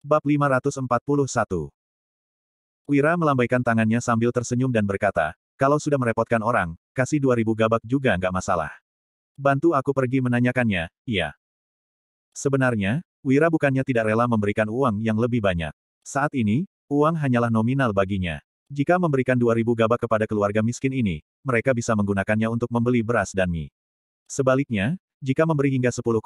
Bab 541. Wira melambaikan tangannya sambil tersenyum dan berkata, kalau sudah merepotkan orang, kasih 2000 gabak juga nggak masalah. Bantu aku pergi menanyakannya, iya. Sebenarnya, Wira bukannya tidak rela memberikan uang yang lebih banyak. Saat ini, uang hanyalah nominal baginya. Jika memberikan 2000 gabak kepada keluarga miskin ini, mereka bisa menggunakannya untuk membeli beras dan mie. Sebaliknya, jika memberi hingga 10,000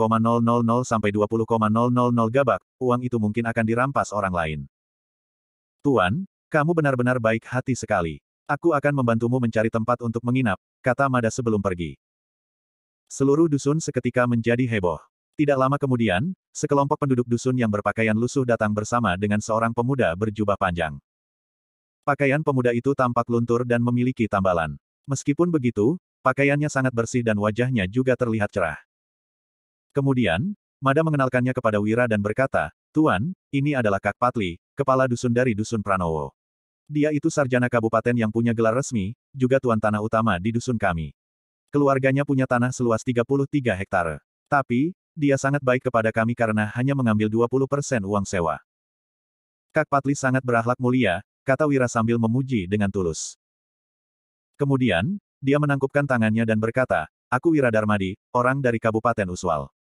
sampai 20,000 gabak, uang itu mungkin akan dirampas orang lain. Tuan, kamu benar-benar baik hati sekali. Aku akan membantumu mencari tempat untuk menginap, kata Mada sebelum pergi. Seluruh dusun seketika menjadi heboh. Tidak lama kemudian, sekelompok penduduk dusun yang berpakaian lusuh datang bersama dengan seorang pemuda berjubah panjang. Pakaian pemuda itu tampak luntur dan memiliki tambalan. Meskipun begitu, pakaiannya sangat bersih dan wajahnya juga terlihat cerah. Kemudian, Mada mengenalkannya kepada Wira dan berkata, Tuan, ini adalah Kak Patli, kepala dusun dari Dusun Pranowo. Dia itu sarjana kabupaten yang punya gelar resmi, juga tuan tanah utama di dusun kami. Keluarganya punya tanah seluas 33 hektare. Tapi, dia sangat baik kepada kami karena hanya mengambil 20% uang sewa. Kak Patli sangat berakhlak mulia, kata Wira sambil memuji dengan tulus. Kemudian, dia menangkupkan tangannya dan berkata, aku Wira Darmadi, orang dari Kabupaten Uswal.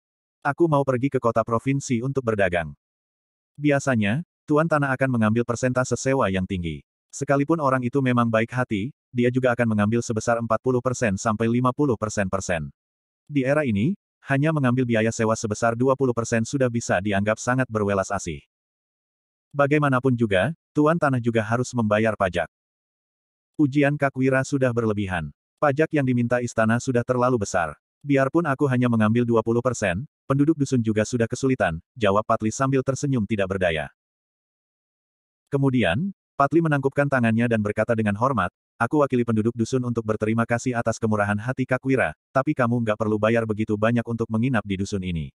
Aku mau pergi ke kota provinsi untuk berdagang. Biasanya, tuan tanah akan mengambil persentase sewa yang tinggi. Sekalipun orang itu memang baik hati, dia juga akan mengambil sebesar 40% sampai 50%. Di era ini, hanya mengambil biaya sewa sebesar 20% sudah bisa dianggap sangat berwelas asih. Bagaimanapun juga, tuan tanah juga harus membayar pajak. Ujian Kak Wira sudah berlebihan. Pajak yang diminta istana sudah terlalu besar. Biarpun aku hanya mengambil 20%, penduduk dusun juga sudah kesulitan, jawab Patli sambil tersenyum tidak berdaya. Kemudian, Patli menangkupkan tangannya dan berkata dengan hormat, aku wakili penduduk dusun untuk berterima kasih atas kemurahan hati Kak Wira, tapi kamu nggak perlu bayar begitu banyak untuk menginap di dusun ini.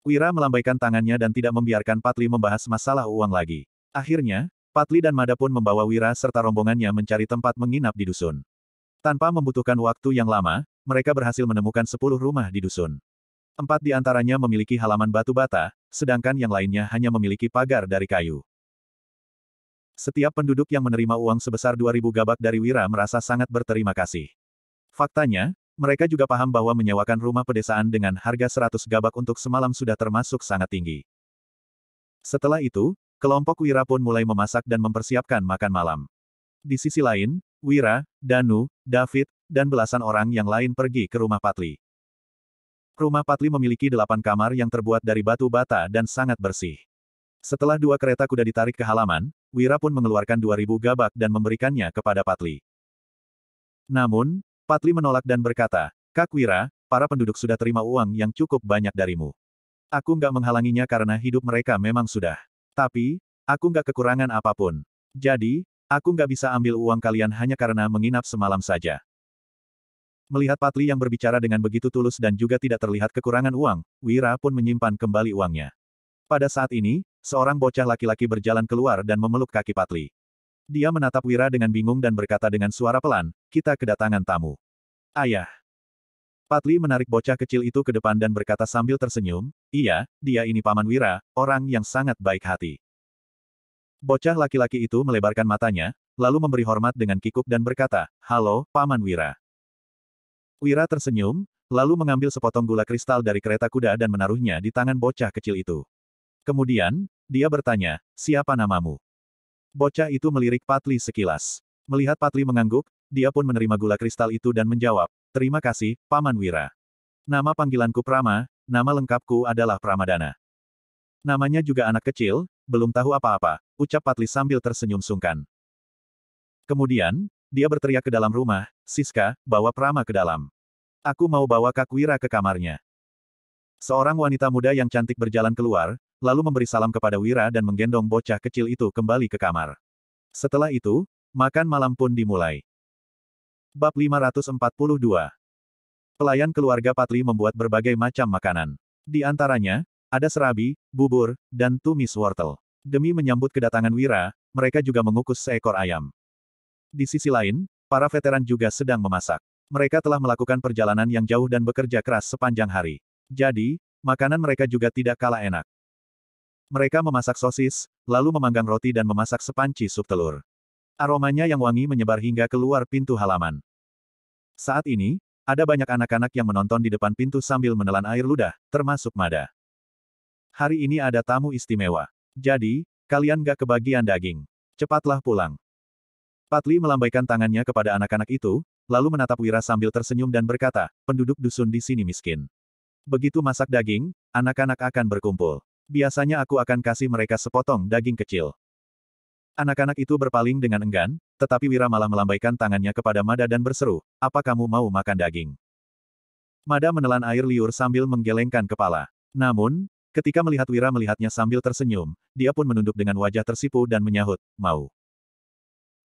Wira melambaikan tangannya dan tidak membiarkan Patli membahas masalah uang lagi. Akhirnya, Patli dan Mada pun membawa Wira serta rombongannya mencari tempat menginap di dusun. Tanpa membutuhkan waktu yang lama, mereka berhasil menemukan 10 rumah di dusun. 4 di antaranya memiliki halaman batu bata, sedangkan yang lainnya hanya memiliki pagar dari kayu. Setiap penduduk yang menerima uang sebesar 2000 gabak dari Wira merasa sangat berterima kasih. Faktanya, mereka juga paham bahwa menyewakan rumah pedesaan dengan harga 100 gabak untuk semalam sudah termasuk sangat tinggi. Setelah itu, kelompok Wira pun mulai memasak dan mempersiapkan makan malam. Di sisi lain, Wira, Danu, David, dan belasan orang yang lain pergi ke rumah Patli. Rumah Patli memiliki 8 kamar yang terbuat dari batu bata dan sangat bersih. Setelah 2 kereta kuda ditarik ke halaman, Wira pun mengeluarkan 2000 gabak dan memberikannya kepada Patli. Namun, Patli menolak dan berkata, Kak Wira, para penduduk sudah terima uang yang cukup banyak darimu. Aku nggak menghalanginya karena hidup mereka memang sudah. Tapi, aku nggak kekurangan apapun. Jadi, aku nggak bisa ambil uang kalian hanya karena menginap semalam saja. Melihat Patli yang berbicara dengan begitu tulus dan juga tidak terlihat kekurangan uang, Wira pun menyimpan kembali uangnya. Pada saat ini, seorang bocah laki-laki berjalan keluar dan memeluk kaki Patli. Dia menatap Wira dengan bingung dan berkata dengan suara pelan, kita kedatangan tamu. Ayah. Patli menarik bocah kecil itu ke depan dan berkata sambil tersenyum, iya, dia ini Paman Wira, orang yang sangat baik hati. Bocah laki-laki itu melebarkan matanya, lalu memberi hormat dengan kikuk dan berkata, halo, Paman Wira. Wira tersenyum, lalu mengambil sepotong gula kristal dari kereta kuda dan menaruhnya di tangan bocah kecil itu. Kemudian, dia bertanya, siapa namamu? Bocah itu melirik Patli sekilas. Melihat Patli mengangguk, dia pun menerima gula kristal itu dan menjawab, terima kasih, Paman Wira. Nama panggilanku Prama, nama lengkapku adalah Pramadana. Namanya juga anak kecil, belum tahu apa-apa, ucap Patli sambil tersenyum sungkan. Kemudian, dia berteriak ke dalam rumah, Siska, bawa Prama ke dalam. Aku mau bawa Kak Wira ke kamarnya. Seorang wanita muda yang cantik berjalan keluar, lalu memberi salam kepada Wira dan menggendong bocah kecil itu kembali ke kamar. Setelah itu, makan malam pun dimulai. Bab 542. Pelayan keluarga Patli membuat berbagai macam makanan. Di antaranya, ada serabi, bubur, dan tumis wortel. Demi menyambut kedatangan Wira, mereka juga mengukus seekor ayam. Di sisi lain, para veteran juga sedang memasak. Mereka telah melakukan perjalanan yang jauh dan bekerja keras sepanjang hari. Jadi, makanan mereka juga tidak kalah enak. Mereka memasak sosis, lalu memanggang roti dan memasak sepanci sup telur. Aromanya yang wangi menyebar hingga keluar pintu halaman. Saat ini, ada banyak anak-anak yang menonton di depan pintu sambil menelan air ludah, termasuk Mada. Hari ini ada tamu istimewa. Jadi, kalian gak kebagian daging. Cepatlah pulang. Patli melambaikan tangannya kepada anak-anak itu, lalu menatap Wira sambil tersenyum dan berkata, penduduk dusun di sini miskin. Begitu masak daging, anak-anak akan berkumpul. Biasanya aku akan kasih mereka sepotong daging kecil. Anak-anak itu berpaling dengan enggan, tetapi Wira malah melambaikan tangannya kepada Mada dan berseru, apa kamu mau makan daging? Mada menelan air liur sambil menggelengkan kepala. Namun, ketika melihat Wira melihatnya sambil tersenyum, dia pun menunduk dengan wajah tersipu dan menyahut, mau.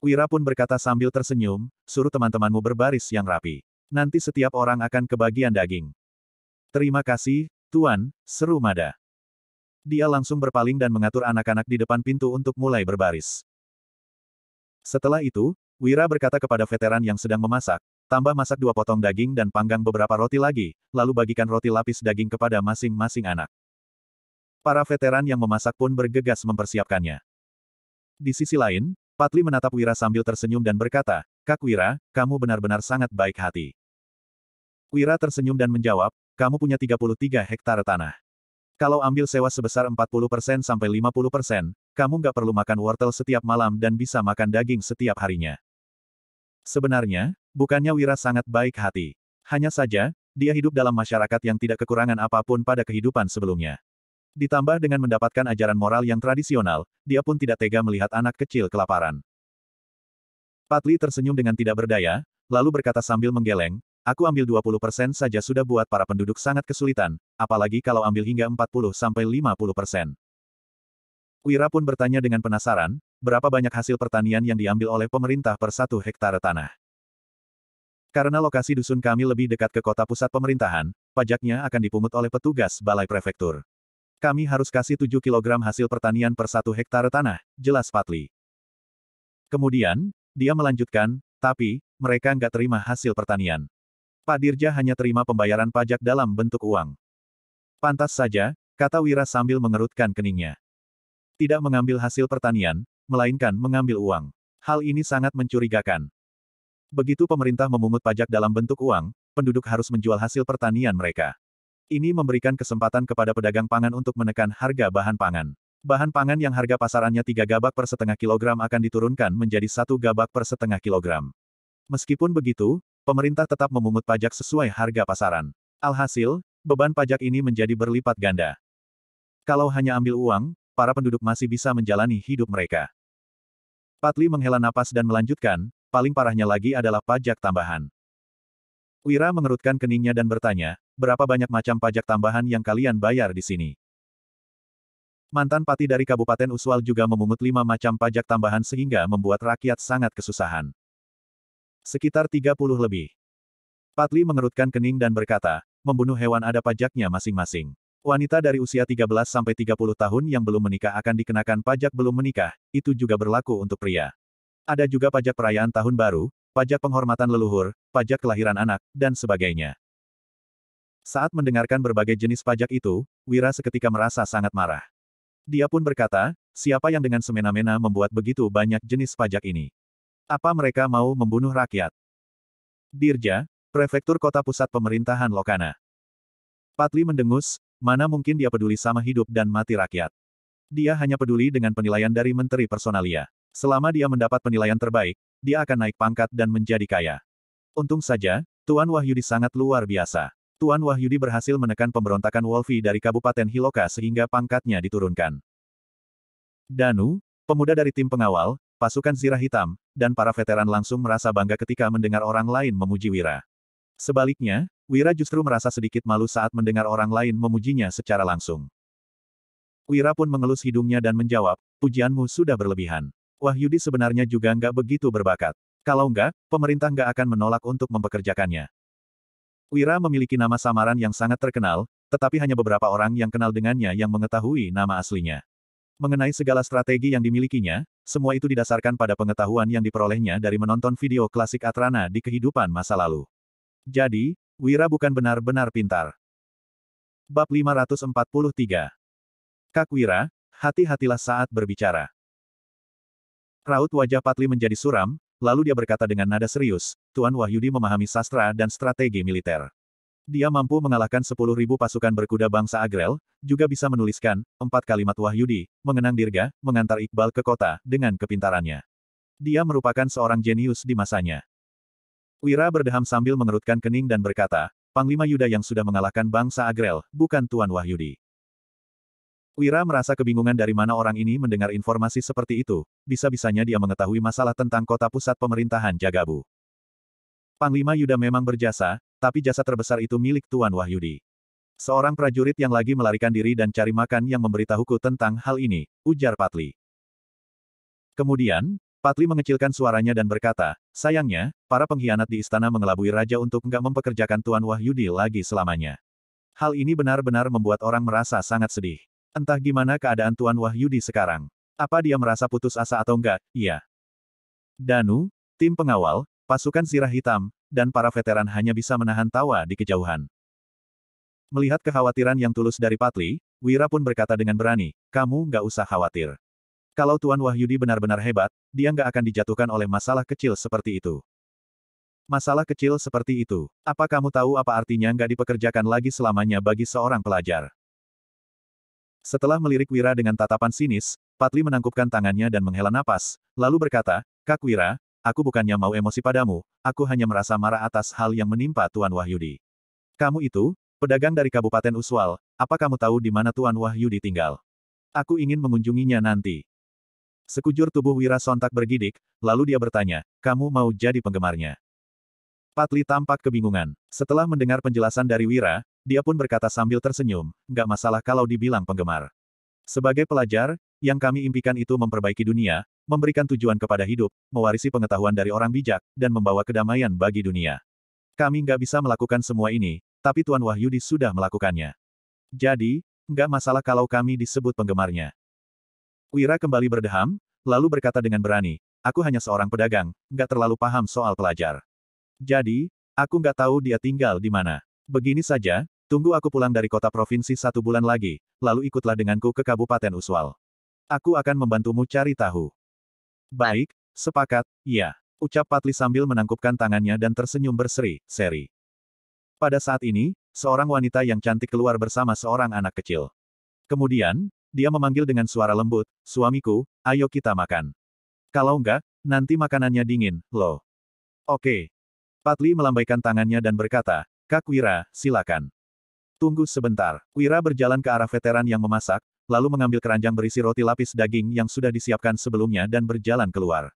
Wira pun berkata sambil tersenyum, suruh teman-temanmu berbaris yang rapi. Nanti setiap orang akan kebagian daging. Terima kasih, Tuan, seru Mada. Dia langsung berpaling dan mengatur anak-anak di depan pintu untuk mulai berbaris. Setelah itu, Wira berkata kepada veteran yang sedang memasak, tambah masak 2 potong daging dan panggang beberapa roti lagi, lalu bagikan roti lapis daging kepada masing-masing anak. Para veteran yang memasak pun bergegas mempersiapkannya. Di sisi lain, Patli menatap Wira sambil tersenyum dan berkata, Kak Wira, kamu benar-benar sangat baik hati. Wira tersenyum dan menjawab, kamu punya 33 hektare tanah. Kalau ambil sewa sebesar 40% sampai 50%, kamu nggak perlu makan wortel setiap malam dan bisa makan daging setiap harinya. Sebenarnya, bukannya Wira sangat baik hati. Hanya saja, dia hidup dalam masyarakat yang tidak kekurangan apapun pada kehidupan sebelumnya. Ditambah dengan mendapatkan ajaran moral yang tradisional, dia pun tidak tega melihat anak kecil kelaparan. Patli tersenyum dengan tidak berdaya, lalu berkata sambil menggeleng, aku ambil 20% saja sudah buat para penduduk sangat kesulitan, apalagi kalau ambil hingga 40-50%. Wira pun bertanya dengan penasaran, berapa banyak hasil pertanian yang diambil oleh pemerintah per 1 hektare tanah. Karena lokasi dusun kami lebih dekat ke kota pusat pemerintahan, pajaknya akan dipungut oleh petugas balai prefektur. Kami harus kasih 7 kilogram hasil pertanian per 1 hektare tanah, jelas Patli. Kemudian, dia melanjutkan, tapi, mereka nggak terima hasil pertanian. Pak Dirja hanya terima pembayaran pajak dalam bentuk uang. Pantas saja, kata Wira sambil mengerutkan keningnya. Tidak mengambil hasil pertanian, melainkan mengambil uang. Hal ini sangat mencurigakan. Begitu pemerintah memungut pajak dalam bentuk uang, penduduk harus menjual hasil pertanian mereka. Ini memberikan kesempatan kepada pedagang pangan untuk menekan harga bahan pangan. Bahan pangan yang harga pasarannya 3 gabak per setengah kilogram akan diturunkan menjadi 1 gabak per setengah kilogram. Meskipun begitu, pemerintah tetap memungut pajak sesuai harga pasaran. Alhasil, beban pajak ini menjadi berlipat ganda. Kalau hanya ambil uang, para penduduk masih bisa menjalani hidup mereka. Patli menghela napas dan melanjutkan, paling parahnya lagi adalah pajak tambahan. Wira mengerutkan keningnya dan bertanya, berapa banyak macam pajak tambahan yang kalian bayar di sini? Mantan Pati dari Kabupaten Uswal juga memungut 5 macam pajak tambahan sehingga membuat rakyat sangat kesusahan. Sekitar 30 lebih. Patli mengerutkan kening dan berkata, membunuh hewan ada pajaknya masing-masing. Wanita dari usia 13 sampai 30 tahun yang belum menikah akan dikenakan pajak belum menikah, itu juga berlaku untuk pria. Ada juga pajak perayaan tahun baru, pajak penghormatan leluhur, pajak kelahiran anak, dan sebagainya. Saat mendengarkan berbagai jenis pajak itu, Wira seketika merasa sangat marah. Dia pun berkata, siapa yang dengan semena-mena membuat begitu banyak jenis pajak ini? Apa mereka mau membunuh rakyat? Dirja, Prefektur Kota Pusat Pemerintahan Lokana. Patli mendengus, mana mungkin dia peduli sama hidup dan mati rakyat. Dia hanya peduli dengan penilaian dari Menteri Personalia. Selama dia mendapat penilaian terbaik, dia akan naik pangkat dan menjadi kaya. Untung saja, Tuan Wahyudi sangat luar biasa. Tuan Wahyudi berhasil menekan pemberontakan Wolfi dari Kabupaten Hiloka sehingga pangkatnya diturunkan. Danu, pemuda dari tim pengawal, pasukan Zirah Hitam, dan para veteran langsung merasa bangga ketika mendengar orang lain memuji Wira. Sebaliknya, Wira justru merasa sedikit malu saat mendengar orang lain memujinya secara langsung. Wira pun mengelus hidungnya dan menjawab, pujianmu sudah berlebihan. Wahyudi sebenarnya juga nggak begitu berbakat. Kalau nggak, pemerintah nggak akan menolak untuk mempekerjakannya. Wira memiliki nama samaran yang sangat terkenal, tetapi hanya beberapa orang yang kenal dengannya yang mengetahui nama aslinya. Mengenai segala strategi yang dimilikinya, semua itu didasarkan pada pengetahuan yang diperolehnya dari menonton video klasik Atrana di kehidupan masa lalu. Jadi, Wira bukan benar-benar pintar. Bab 543. Kak Wira, Hati-hatilah saat berbicara. Raut wajah Patli menjadi suram, lalu dia berkata dengan nada serius, Tuan Wahyudi memahami sastra dan strategi militer. Dia mampu mengalahkan 10.000 pasukan berkuda bangsa Agrel, juga bisa menuliskan 4 kalimat Wahyudi, mengenang dirga, mengantar Iqbal ke kota, dengan kepintarannya. Dia merupakan seorang jenius di masanya. Wira berdeham sambil mengerutkan kening dan berkata, Panglima Yuda yang sudah mengalahkan bangsa Agrel, bukan Tuan Wahyudi. Wira merasa kebingungan dari mana orang ini mendengar informasi seperti itu, bisa-bisanya dia mengetahui masalah tentang kota pusat pemerintahan Jagabu. Panglima Yuda memang berjasa, tapi jasa terbesar itu milik Tuan Wahyudi. Seorang prajurit yang lagi melarikan diri dan cari makan yang memberitahuku tentang hal ini, ujar Patli. Kemudian, Patli mengecilkan suaranya dan berkata, sayangnya, para pengkhianat di istana mengelabui raja untuk nggak mempekerjakan Tuan Wahyudi lagi selamanya. Hal ini benar-benar membuat orang merasa sangat sedih. Entah gimana keadaan Tuan Wahyudi sekarang. Apa dia merasa putus asa atau enggak? Iya. Danu, tim pengawal, pasukan Zirah Hitam, dan para veteran hanya bisa menahan tawa di kejauhan. Melihat kekhawatiran yang tulus dari Patli, Wira pun berkata dengan berani, kamu nggak usah khawatir. Kalau Tuan Wahyudi benar-benar hebat, dia nggak akan dijatuhkan oleh masalah kecil seperti itu. Masalah kecil seperti itu. Apa kamu tahu apa artinya nggak dipekerjakan lagi selamanya bagi seorang pelajar? Setelah melirik Wira dengan tatapan sinis, Patli menangkupkan tangannya dan menghela napas, lalu berkata, Kak Wira, aku bukannya mau emosi padamu, aku hanya merasa marah atas hal yang menimpa Tuan Wahyudi. Kamu itu, pedagang dari Kabupaten Uswal, apa kamu tahu di mana Tuan Wahyudi tinggal? Aku ingin mengunjunginya nanti. Sekujur tubuh Wira sontak bergidik, lalu dia bertanya, kamu mau jadi penggemarnya? Patli tampak kebingungan. Setelah mendengar penjelasan dari Wira, dia pun berkata sambil tersenyum, nggak masalah kalau dibilang penggemar. Sebagai pelajar, yang kami impikan itu memperbaiki dunia, memberikan tujuan kepada hidup, mewarisi pengetahuan dari orang bijak, dan membawa kedamaian bagi dunia. Kami nggak bisa melakukan semua ini, tapi Tuan Wahyudi sudah melakukannya. Jadi, nggak masalah kalau kami disebut penggemarnya. Wira kembali berdeham, lalu berkata dengan berani, aku hanya seorang pedagang, nggak terlalu paham soal pelajar. Jadi, aku nggak tahu dia tinggal di mana. Begini saja, tunggu aku pulang dari kota provinsi 1 bulan lagi, lalu ikutlah denganku ke Kabupaten Uswal. Aku akan membantumu cari tahu. Baik, sepakat, iya. Ucap Patli sambil menangkupkan tangannya dan tersenyum berseri-seri. Pada saat ini, seorang wanita yang cantik keluar bersama seorang anak kecil. Kemudian, dia memanggil dengan suara lembut, suamiku, ayo kita makan. Kalau enggak, nanti makanannya dingin, loh. Oke. Patli melambaikan tangannya dan berkata, Kak Wira, silakan. Tunggu sebentar. Wira berjalan ke arah veteran yang memasak, lalu mengambil keranjang berisi roti lapis daging yang sudah disiapkan sebelumnya dan berjalan keluar.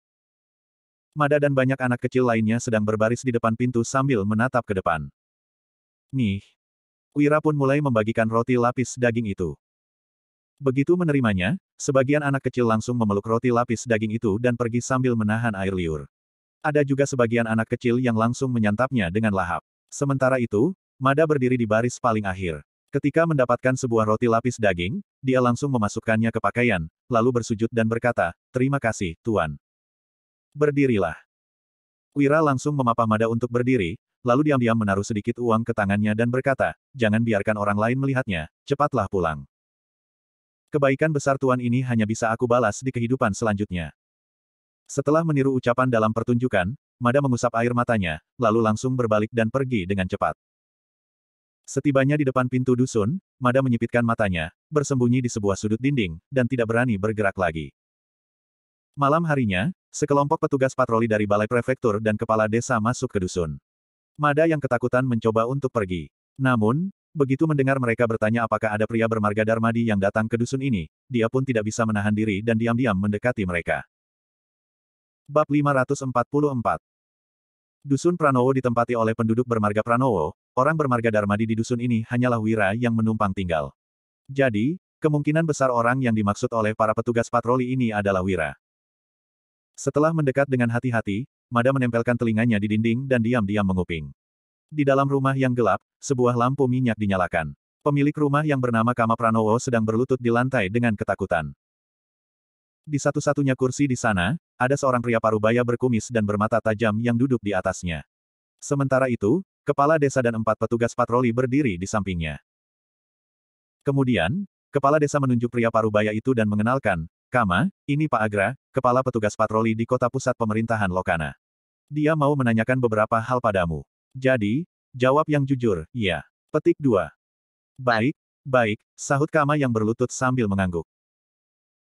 Mada dan banyak anak kecil lainnya sedang berbaris di depan pintu sambil menatap ke depan. Nih. Wira pun mulai membagikan roti lapis daging itu. Begitu menerimanya, sebagian anak kecil langsung memeluk roti lapis daging itu dan pergi sambil menahan air liur. Ada juga sebagian anak kecil yang langsung menyantapnya dengan lahap. Sementara itu, Mada berdiri di baris paling akhir. Ketika mendapatkan sebuah roti lapis daging, dia langsung memasukkannya ke pakaian, lalu bersujud dan berkata, terima kasih, Tuan. Berdirilah. Wira langsung memapah Mada untuk berdiri, lalu diam-diam menaruh sedikit uang ke tangannya dan berkata, jangan biarkan orang lain melihatnya, cepatlah pulang. Kebaikan besar Tuan ini hanya bisa aku balas di kehidupan selanjutnya. Setelah meniru ucapan dalam pertunjukan, Mada mengusap air matanya, lalu langsung berbalik dan pergi dengan cepat. Setibanya di depan pintu dusun, Mada menyipitkan matanya, bersembunyi di sebuah sudut dinding, dan tidak berani bergerak lagi. Malam harinya, sekelompok petugas patroli dari balai prefektur dan kepala desa masuk ke dusun. Mada yang ketakutan mencoba untuk pergi. Namun, begitu mendengar mereka bertanya apakah ada pria bermarga Darmadi yang datang ke dusun ini, dia pun tidak bisa menahan diri dan diam-diam mendekati mereka. Bab 544. Dusun Pranowo ditempati oleh penduduk bermarga Pranowo, orang bermarga Darmadi di dusun ini hanyalah Wira yang menumpang tinggal. Jadi, kemungkinan besar orang yang dimaksud oleh para petugas patroli ini adalah Wira. Setelah mendekat dengan hati-hati, Mada menempelkan telinganya di dinding dan diam-diam menguping. Di dalam rumah yang gelap, sebuah lampu minyak dinyalakan. Pemilik rumah yang bernama Kama Pranowo sedang berlutut di lantai dengan ketakutan. Di satu-satunya kursi di sana, ada seorang pria parubaya berkumis dan bermata tajam yang duduk di atasnya. Sementara itu, kepala desa dan 4 petugas patroli berdiri di sampingnya. Kemudian, kepala desa menunjuk pria parubaya itu dan mengenalkan, Kama, ini Pak Agra, kepala petugas patroli di kota pusat pemerintahan Lokana. Dia mau menanyakan beberapa hal padamu. Jadi, jawab yang jujur, iya. Petik 2. Baik, baik, sahut Kama yang berlutut sambil mengangguk.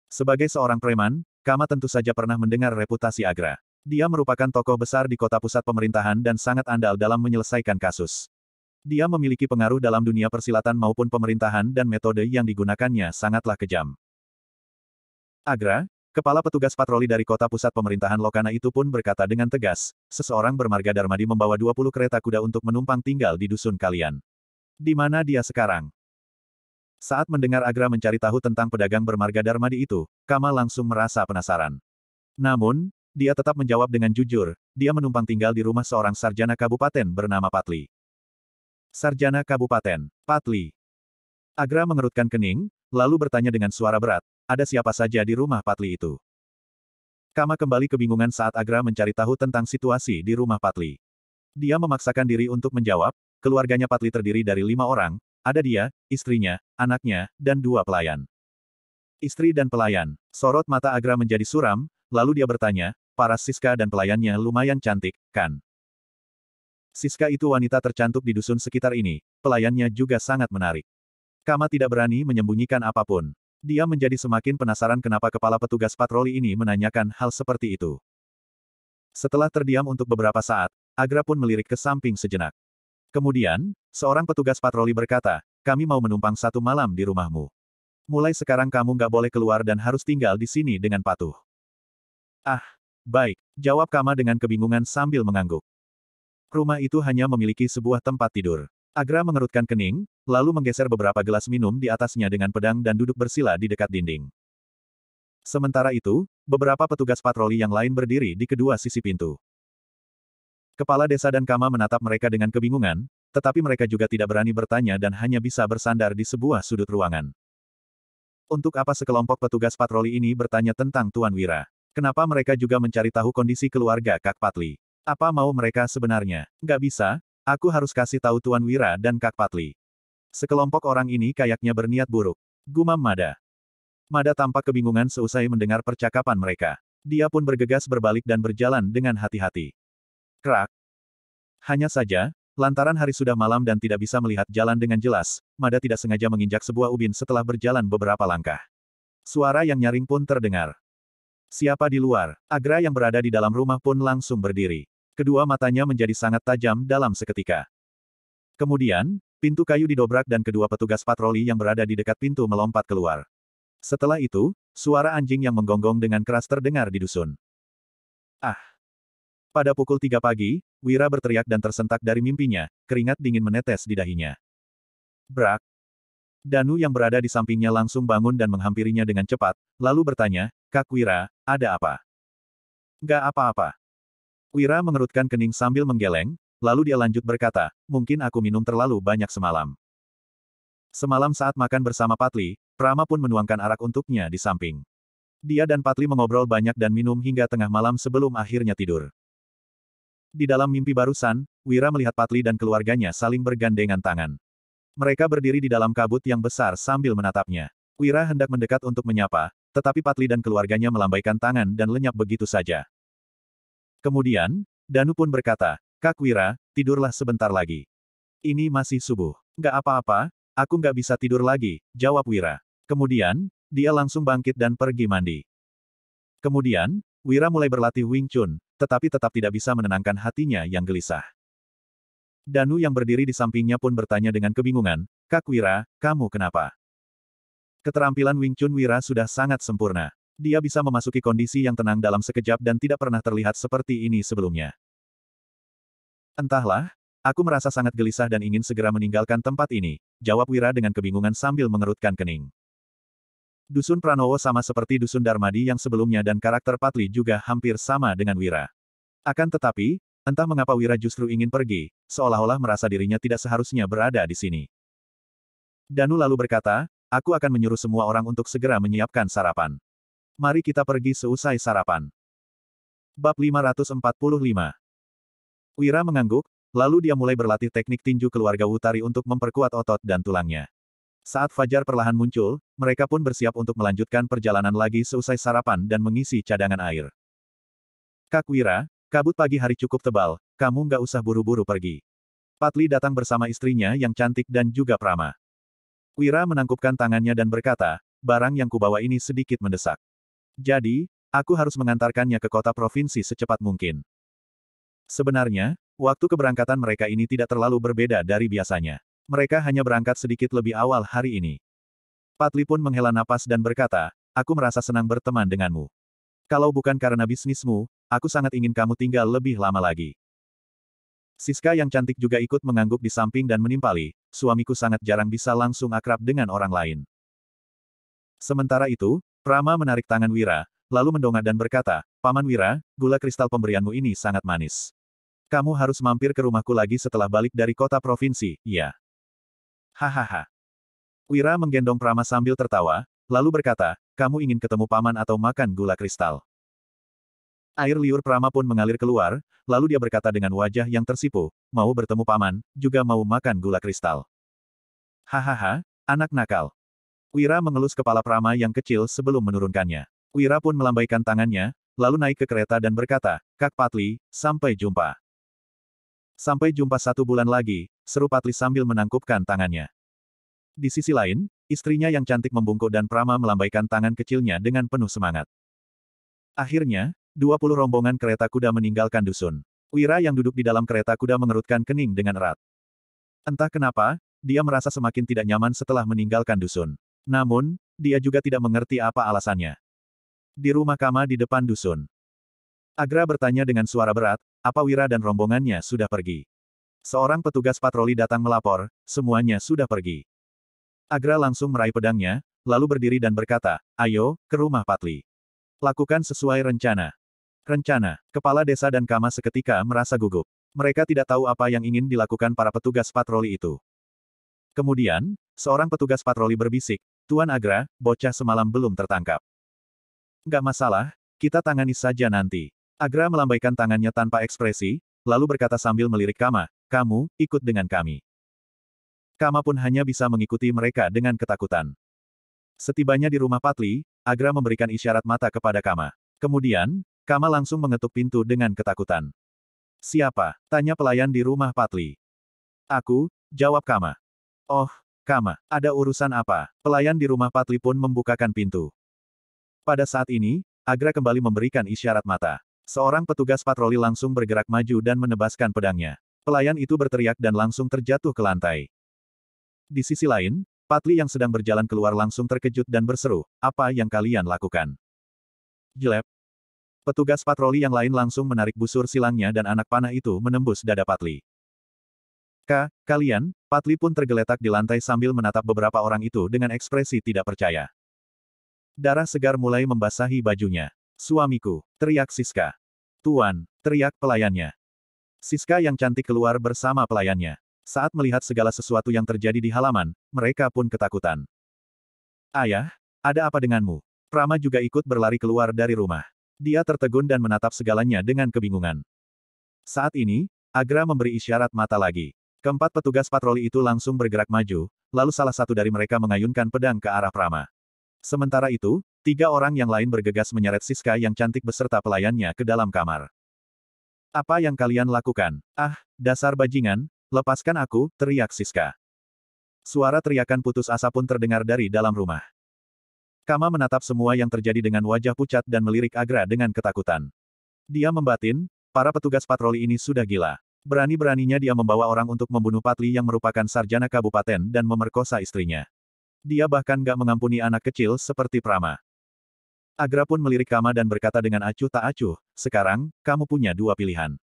Sebagai seorang preman, Kama tentu saja pernah mendengar reputasi Agra. Dia merupakan tokoh besar di kota pusat pemerintahan dan sangat andal dalam menyelesaikan kasus. Dia memiliki pengaruh dalam dunia persilatan maupun pemerintahan dan metode yang digunakannya sangatlah kejam. Agra, kepala petugas patroli dari kota pusat pemerintahan Lokana itu pun berkata dengan tegas, seseorang bermarga Darmadi membawa 20 kereta kuda untuk menumpang tinggal di dusun kalian. Di mana dia sekarang? Saat mendengar Agra mencari tahu tentang pedagang bermarga Darmadi itu, Kama langsung merasa penasaran. Namun, dia tetap menjawab dengan jujur, dia menumpang tinggal di rumah seorang sarjana kabupaten bernama Patli. Sarjana kabupaten, Patli. Agra mengerutkan kening, lalu bertanya dengan suara berat, ada siapa saja di rumah Patli itu? Kama kembali kebingungan saat Agra mencari tahu tentang situasi di rumah Patli. Dia memaksakan diri untuk menjawab, keluarganya Patli terdiri dari 5 orang, ada dia, istrinya, anaknya, dan 2 pelayan. Istri dan pelayan. Sorot mata Agra menjadi suram, lalu dia bertanya, paras Siska dan pelayannya lumayan cantik, kan? Siska itu wanita tercantik di dusun sekitar ini, pelayannya juga sangat menarik. Kama tidak berani menyembunyikan apapun. Dia menjadi semakin penasaran kenapa kepala petugas patroli ini menanyakan hal seperti itu. Setelah terdiam untuk beberapa saat, Agra pun melirik ke samping sejenak. Kemudian, seorang petugas patroli berkata, kami mau menumpang 1 malam di rumahmu. Mulai sekarang kamu nggak boleh keluar dan harus tinggal di sini dengan patuh. Ah, baik, jawab Kama dengan kebingungan sambil mengangguk. Rumah itu hanya memiliki sebuah tempat tidur. Agra mengerutkan kening, lalu menggeser beberapa gelas minum di atasnya dengan pedang dan duduk bersila di dekat dinding. Sementara itu, beberapa petugas patroli yang lain berdiri di kedua sisi pintu. Kepala desa dan Kama menatap mereka dengan kebingungan, tetapi mereka juga tidak berani bertanya dan hanya bisa bersandar di sebuah sudut ruangan. Untuk apa sekelompok petugas patroli ini bertanya tentang Tuan Wira? Kenapa mereka juga mencari tahu kondisi keluarga Kak Patli? Apa mau mereka sebenarnya? Nggak bisa, aku harus kasih tahu Tuan Wira dan Kak Patli. Sekelompok orang ini kayaknya berniat buruk. Gumam Mada. Mada tampak kebingungan seusai mendengar percakapan mereka. Dia pun bergegas berbalik dan berjalan dengan hati-hati. Krak. Hanya saja, lantaran hari sudah malam dan tidak bisa melihat jalan dengan jelas, Mada tidak sengaja menginjak sebuah ubin setelah berjalan beberapa langkah. Suara yang nyaring pun terdengar. Siapa di luar? Agra yang berada di dalam rumah pun langsung berdiri. Kedua matanya menjadi sangat tajam dalam seketika. Kemudian, pintu kayu didobrak dan kedua petugas patroli yang berada di dekat pintu melompat keluar. Setelah itu, suara anjing yang menggonggong dengan keras terdengar di dusun. Ah! Pada pukul 3 pagi, Wira berteriak dan tersentak dari mimpinya, keringat dingin menetes di dahinya. Brak! Danu yang berada di sampingnya langsung bangun dan menghampirinya dengan cepat, lalu bertanya, Kak Wira, ada apa? Nggak apa-apa. Wira mengerutkan kening sambil menggeleng, lalu dia lanjut berkata, mungkin aku minum terlalu banyak semalam. Semalam saat makan bersama Patli, Prama pun menuangkan arak untuknya di samping. Dia dan Patli mengobrol banyak dan minum hingga tengah malam sebelum akhirnya tidur. Di dalam mimpi barusan, Wira melihat Patli dan keluarganya saling bergandengan tangan. Mereka berdiri di dalam kabut yang besar sambil menatapnya. Wira hendak mendekat untuk menyapa, tetapi Patli dan keluarganya melambaikan tangan dan lenyap begitu saja. Kemudian, Danu pun berkata, Kak Wira, tidurlah sebentar lagi. Ini masih subuh. Nggak apa-apa, aku nggak bisa tidur lagi, jawab Wira. Kemudian, dia langsung bangkit dan pergi mandi. Kemudian, Wira mulai berlatih Wing Chun, tetapi tetap tidak bisa menenangkan hatinya yang gelisah. Danu yang berdiri di sampingnya pun bertanya dengan kebingungan, Kak Wira, kamu kenapa? Keterampilan Wing Chun Wira sudah sangat sempurna. Dia bisa memasuki kondisi yang tenang dalam sekejap dan tidak pernah terlihat seperti ini sebelumnya. Entahlah, aku merasa sangat gelisah dan ingin segera meninggalkan tempat ini, jawab Wira dengan kebingungan sambil mengerutkan kening. Dusun Pranowo sama seperti Dusun Darmadi yang sebelumnya dan karakter Patli juga hampir sama dengan Wira. Akan tetapi, entah mengapa Wira justru ingin pergi, seolah-olah merasa dirinya tidak seharusnya berada di sini. Danu lalu berkata, aku akan menyuruh semua orang untuk segera menyiapkan sarapan. Mari kita pergi seusai sarapan. Bab 545. Wira mengangguk, lalu dia mulai berlatih teknik tinju keluarga Wutari untuk memperkuat otot dan tulangnya. Saat fajar perlahan muncul, mereka pun bersiap untuk melanjutkan perjalanan lagi seusai sarapan dan mengisi cadangan air. Kak Wira, kabut pagi hari cukup tebal, kamu nggak usah buru-buru pergi. Patli datang bersama istrinya yang cantik dan juga Prama. Wira menangkupkan tangannya dan berkata, barang yang kubawa ini sedikit mendesak. Jadi, aku harus mengantarkannya ke kota provinsi secepat mungkin. Sebenarnya, waktu keberangkatan mereka ini tidak terlalu berbeda dari biasanya. Mereka hanya berangkat sedikit lebih awal hari ini. Patli pun menghela napas dan berkata, aku merasa senang berteman denganmu. Kalau bukan karena bisnismu, aku sangat ingin kamu tinggal lebih lama lagi. Siska yang cantik juga ikut mengangguk di samping dan menimpali, suamiku sangat jarang bisa langsung akrab dengan orang lain. Sementara itu, Prama menarik tangan Wira, lalu mendongak dan berkata, Paman Wira, gula kristal pemberianmu ini sangat manis. Kamu harus mampir ke rumahku lagi setelah balik dari kota provinsi, ya. Hahaha. Wira menggendong Prama sambil tertawa, lalu berkata, kamu ingin ketemu paman atau makan gula kristal? Air liur Prama pun mengalir keluar, lalu dia berkata dengan wajah yang tersipu, mau bertemu paman, juga mau makan gula kristal. Hahaha, anak nakal. Wira mengelus kepala Prama yang kecil sebelum menurunkannya. Wira pun melambaikan tangannya, lalu naik ke kereta dan berkata, Kak Patli, sampai jumpa. Sampai jumpa 1 bulan lagi, seru Patli sambil menangkupkan tangannya. Di sisi lain, istrinya yang cantik membungkuk dan Prama melambaikan tangan kecilnya dengan penuh semangat. Akhirnya, 20 rombongan kereta kuda meninggalkan dusun. Wira yang duduk di dalam kereta kuda mengerutkan kening dengan erat. Entah kenapa, dia merasa semakin tidak nyaman setelah meninggalkan dusun. Namun, dia juga tidak mengerti apa alasannya. Di rumah Kama di depan dusun. Agra bertanya dengan suara berat, apa Wira dan rombongannya sudah pergi? Seorang petugas patroli datang melapor, semuanya sudah pergi. Agra langsung meraih pedangnya, lalu berdiri dan berkata, ayo, ke rumah Patli. Lakukan sesuai rencana. Rencana, kepala desa dan Kama seketika merasa gugup. Mereka tidak tahu apa yang ingin dilakukan para petugas patroli itu. Kemudian, seorang petugas patroli berbisik, Tuan Agra, bocah semalam belum tertangkap. Nggak masalah, kita tangani saja nanti. Agra melambaikan tangannya tanpa ekspresi, lalu berkata sambil melirik Kama, kamu, ikut dengan kami. Kama pun hanya bisa mengikuti mereka dengan ketakutan. Setibanya di rumah Patli, Agra memberikan isyarat mata kepada Kama. Kemudian, Kama langsung mengetuk pintu dengan ketakutan. Siapa? Tanya pelayan di rumah Patli. Aku, jawab Kama. Oh, Kama, ada urusan apa? Pelayan di rumah Patli pun membukakan pintu. Pada saat ini, Agra kembali memberikan isyarat mata. Seorang petugas patroli langsung bergerak maju dan menebaskan pedangnya. Pelayan itu berteriak dan langsung terjatuh ke lantai. Di sisi lain, Patli yang sedang berjalan keluar langsung terkejut dan berseru, apa yang kalian lakukan? Jelep. Petugas patroli yang lain langsung menarik busur silangnya dan anak panah itu menembus dada Patli. Kalian, Patli pun tergeletak di lantai sambil menatap beberapa orang itu dengan ekspresi tidak percaya. Darah segar mulai membasahi bajunya. Suamiku, teriak Siska. Tuan, teriak pelayannya. Siska yang cantik keluar bersama pelayannya. Saat melihat segala sesuatu yang terjadi di halaman, mereka pun ketakutan. Ayah, ada apa denganmu? Prama juga ikut berlari keluar dari rumah. Dia tertegun dan menatap segalanya dengan kebingungan. Saat ini, Agra memberi isyarat mata lagi. Keempat petugas patroli itu langsung bergerak maju, lalu salah satu dari mereka mengayunkan pedang ke arah Prama. Sementara itu, 3 orang yang lain bergegas menyeret Siska yang cantik beserta pelayannya ke dalam kamar. Apa yang kalian lakukan? Ah, dasar bajingan, lepaskan aku, teriak Siska. Suara teriakan putus asa pun terdengar dari dalam rumah. Kama menatap semua yang terjadi dengan wajah pucat dan melirik Agra dengan ketakutan. Dia membatin, para petugas patroli ini sudah gila. Berani-beraninya dia membawa orang untuk membunuh Patli yang merupakan sarjana kabupaten dan memerkosa istrinya. Dia bahkan gak mengampuni anak kecil seperti Prama. Agra pun melirik Kama dan berkata dengan acuh tak acuh, sekarang, kamu punya 2 pilihan.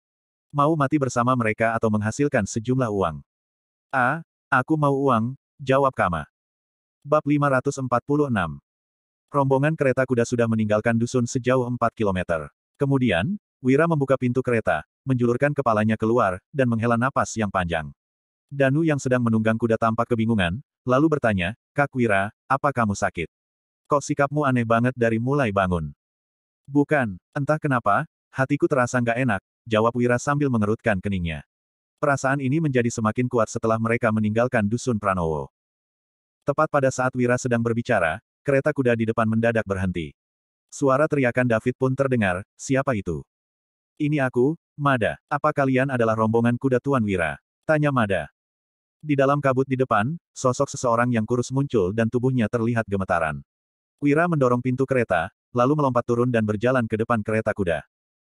Mau mati bersama mereka atau menghasilkan sejumlah uang. Aku mau uang, jawab Kama. Bab 546. Rombongan kereta kuda sudah meninggalkan dusun sejauh 4 kilometer. Kemudian, Wira membuka pintu kereta, menjulurkan kepalanya keluar, dan menghela napas yang panjang. Danu yang sedang menunggang kuda tampak kebingungan, lalu bertanya, Kak Wira, apa kamu sakit? Kok sikapmu aneh banget dari mulai bangun? Bukan, entah kenapa, hatiku terasa nggak enak, jawab Wira sambil mengerutkan keningnya. Perasaan ini menjadi semakin kuat setelah mereka meninggalkan dusun Pranowo. Tepat pada saat Wira sedang berbicara, kereta kuda di depan mendadak berhenti. Suara teriakan David pun terdengar, siapa itu? Ini aku, Mada. Apa kalian adalah rombongan kuda Tuan Wira? Tanya Mada. Di dalam kabut di depan, sosok seseorang yang kurus muncul dan tubuhnya terlihat gemetaran. Wira mendorong pintu kereta, lalu melompat turun dan berjalan ke depan kereta kuda.